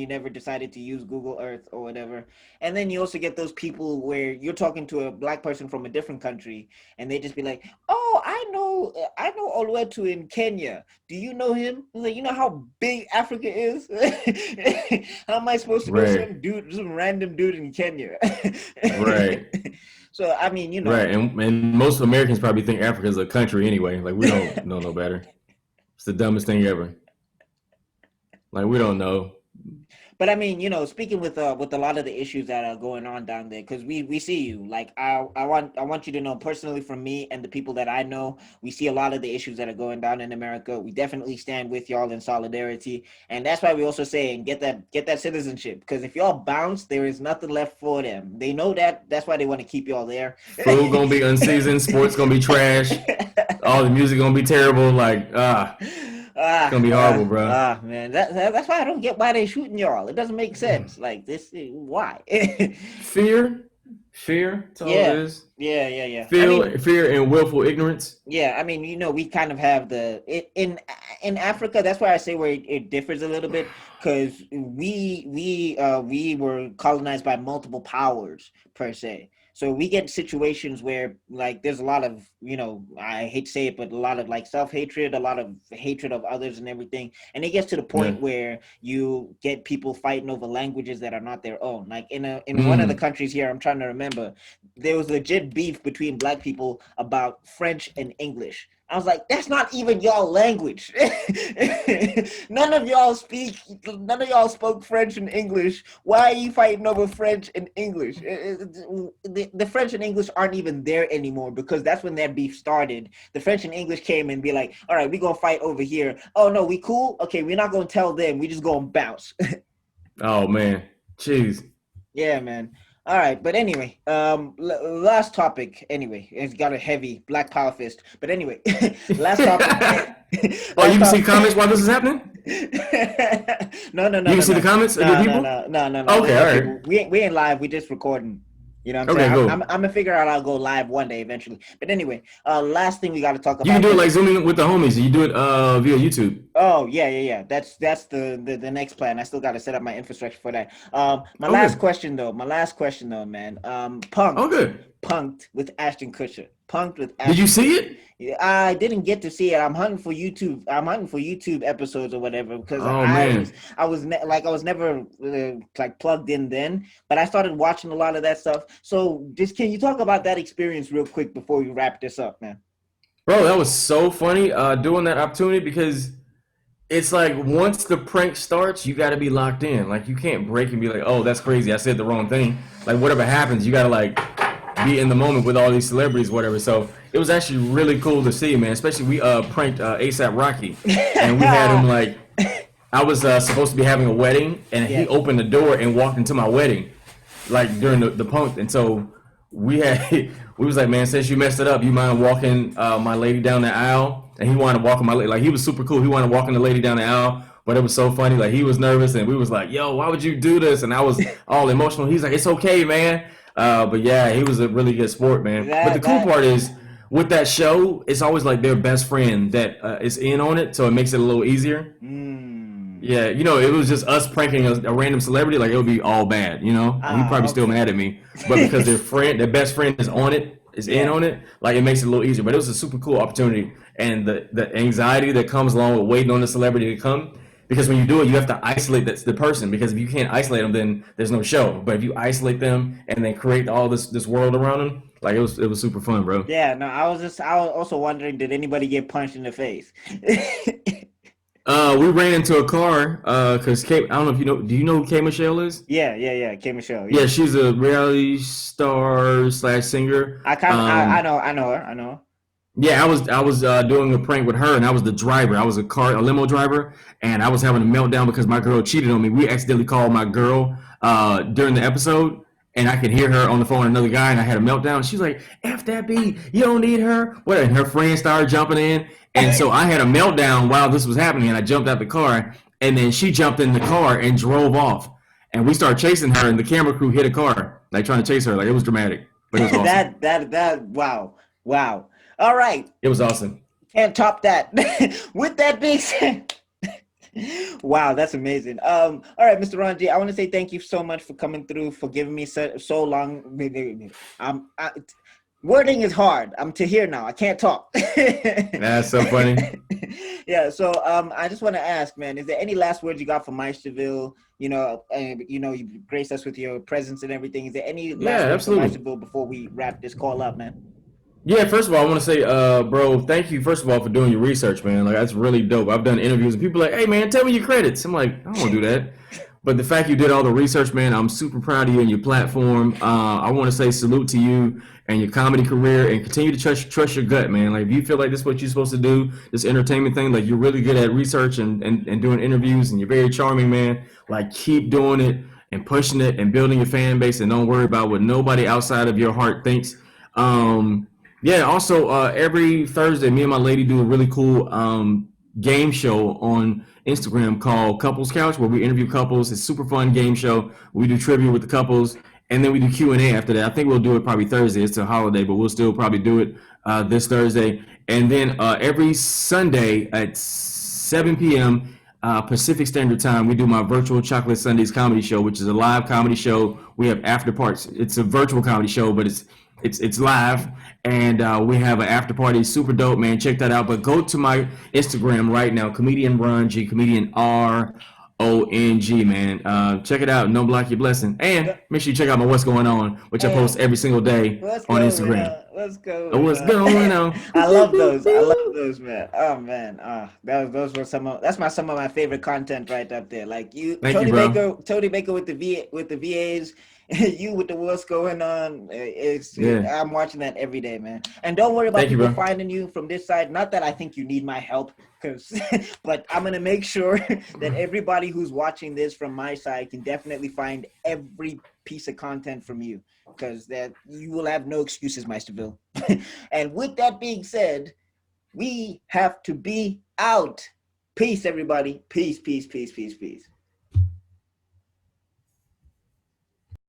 never decided to use Google Earth or whatever. And then you also get those people where you're talking to a black person from a different country and they just be like, "Oh, I know Oluetu in Kenya. Do you know him?" I'm like, you know how big Africa is? How am I supposed to know Right, some random dude in Kenya? right, So I mean, right. And most Americans probably think Africa is a country anyway. Like we don't know no better. It's the dumbest thing ever. Like we don't know. But I mean, speaking with a lot of the issues that are going on down there, because we see you. Like I want you to know personally from me and the people that I know, we see a lot of the issues that are going down in America. We definitely stand with y'all in solidarity, and that's why we also say and get that citizenship. Because if y'all bounce, there is nothing left for them. They know that. That's why they want to keep y'all there. Food gonna be unseasoned. Sports gonna be trash. All the music gonna be terrible. Like it's gonna be horrible, bro. Man, that's why I don't get why they shooting y'all. It doesn't make sense. Like this, why? Fear, fear. That's all it Yeah, is. yeah. I mean, Fear and willful ignorance. yeah, I mean, we kind of have in Africa. That's why I say where it differs a little bit because we were colonized by multiple powers per se. So we get situations where like there's a lot of I hate to say it, but a lot of like self-hatred, a lot of hatred of others and everything, and it gets to the Yeah. point where you get people fighting over languages that are not their own. Like in one of the Mm. countries here, I'm trying to remember, there was legit beef between black people about French and English. I was like, that's not even y'all language. None of y'all spoke French and English. Why are you fighting over French and English? The French and English aren't even there anymore because that's when that beef started. The French and English came and be like, all right, we're going to fight over here. Oh, no, we cool? Okay, we're not going to tell them. We just going to bounce. Oh man, jeez. Yeah, man. All right, but anyway, last topic. Anyway, it's got a heavy Black Power fist. But anyway, last topic. Oh, you last can see topic. comments while this is happening? No, You can see the comments of the people? No. Okay, There's no all right. people. We ain't live. We just recording. You know what I'm Okay, saying? cool. I'm gonna figure out I'll go live one day eventually. But anyway, last thing we got to talk You can about. do it like Zooming with the homies. You do it via YouTube. Oh yeah. That's the next plan. I still got to set up my infrastructure for that. My Oh, last good. question though, man. Oh, Punked, good. punked with Ashton Kutcher. Punked with Did you Ashton. see it? Yeah, I didn't get to see it. I'm hunting for YouTube. I'm hunting for YouTube episodes or whatever because Oh man. I was never like plugged in then, but I started watching a lot of that stuff. So just can you talk about that experience real quick before we wrap this up, man? Bro, that was so funny doing that opportunity because it's like once the prank starts, you got to be locked in. Like you can't break and be like, "Oh, that's crazy. I said the wrong thing." Like whatever happens, you got to like be in the moment with all these celebrities, whatever. So it was actually really cool to see, man. Especially we pranked ASAP Rocky, and we had him like I was supposed to be having a wedding, and Yeah. he opened the door and walked into my wedding, like during the punk. And so we had we was like, man, since you messed it up, you mind walking my lady down the aisle? And he wanted to walk my lady, like he was super cool. He wanted to walk the lady down the aisle, but it was so funny. Like he was nervous, and we was like, yo, why would you do this? And I was all emotional. He's like, it's okay, man. But yeah, he was a really good sport, man. But the cool part is with that show, it's always like their best friend that is in on it, so it makes it a little easier. Mm. Yeah, you know, it was just us pranking a random celebrity, like it would be all bad, you know. And he'd probably still Okay. mad at me, but because their best friend is on it, is in Yeah. on it, like it makes it a little easier. But it was a super cool opportunity, and the anxiety that comes along with waiting on the celebrity to come, because when you do it, you have to isolate the person, because if you can't isolate them, then there's no show. But if you isolate them and then create all this world around them, like it was super fun, bro. Yeah, no, I was also wondering, did anybody get punched in the face? We ran into a car because Kate. I don't know if you know. Do you know who K Michelle is? Yeah. K Michelle. Yeah, Yeah. she's a reality star slash singer. I know her. I know her. Yeah, I was doing a prank with her, and I was the driver. I was a limo driver, and I was having a meltdown because my girl cheated on me. We accidentally called my girl during the episode, and I could hear her on the phone with another guy, and I had a meltdown. She's like, "F that B, you don't need her." What? And her friends started jumping in, and so I had a meltdown while this was happening, and I jumped out the car, and then she jumped in the car and drove off, and we started chasing her, and the camera crew hit a car, like trying to chase her. Like it was dramatic, but it was awesome. That wow. All right. It was awesome. Can't top that. With that being said, wow, that's amazing. All right, Mr. Ron G, I want to say thank you so much for coming through, for giving me so long. Wording is hard. I'm to here now. I can't talk. That's so funny. Yeah. So I just want to ask, man, is there any last words you got for Meisterville? You graced us with your presence and everything. Is there any last Yeah, words for absolutely. Meisterville before we wrap this call up, man? Yeah, first of all, I want to say, bro, thank you, first of all, for doing your research, man. Like, that's really dope. I've done interviews, and people are like, hey, man, tell me your credits. I'm like, I don't want to do that. But the fact you did all the research, man, I'm super proud of you and your platform. I want to say salute to you and your comedy career, and continue to trust your gut, man. Like, if you feel like this is what you're supposed to do, this entertainment thing, like, you're really good at research and doing interviews, and you're very charming, man. Like, keep doing it and pushing it and building your fan base, and don't worry about what nobody outside of your heart thinks. Yeah, also, every Thursday, me and my lady do a really cool game show on Instagram called Couples Couch, where we interview couples. It's a super fun game show. We do trivia with the couples, and then we do Q&A after that. I think we'll do it probably Thursday. It's a holiday, but we'll still probably do it this Thursday. And then every Sunday at 7 p.m. Pacific Standard Time, we do my virtual Chocolate Sundays comedy show, which is a live comedy show. We have after parts. It's a virtual comedy show, but it's live, and we have an after party. Super dope, man. Check that out. But go to my Instagram right now, comedian Ron G, comedian RONG, man. Check it out. Don't block your blessing, and make sure you check out my What's Going On, which I post every single day What's on going Instagram. on? What's What's going going on? on? I love those. I love those, man. Oh man. Those were some of my favorite content right up there. Like you, Thank you, bro. Tony Baker with the VAs, you with the what's going on. Yeah. I'm watching that every day, man. And don't worry about Thank you, people bro. finding you from this side. Not that I think you need my help, because, but I'm gonna make sure that everybody who's watching this from my side can definitely find every piece of content from you, because that you will have no excuses, Meisterville. And with that being said, we have to be out. Peace, everybody. Peace, peace, peace, peace, peace.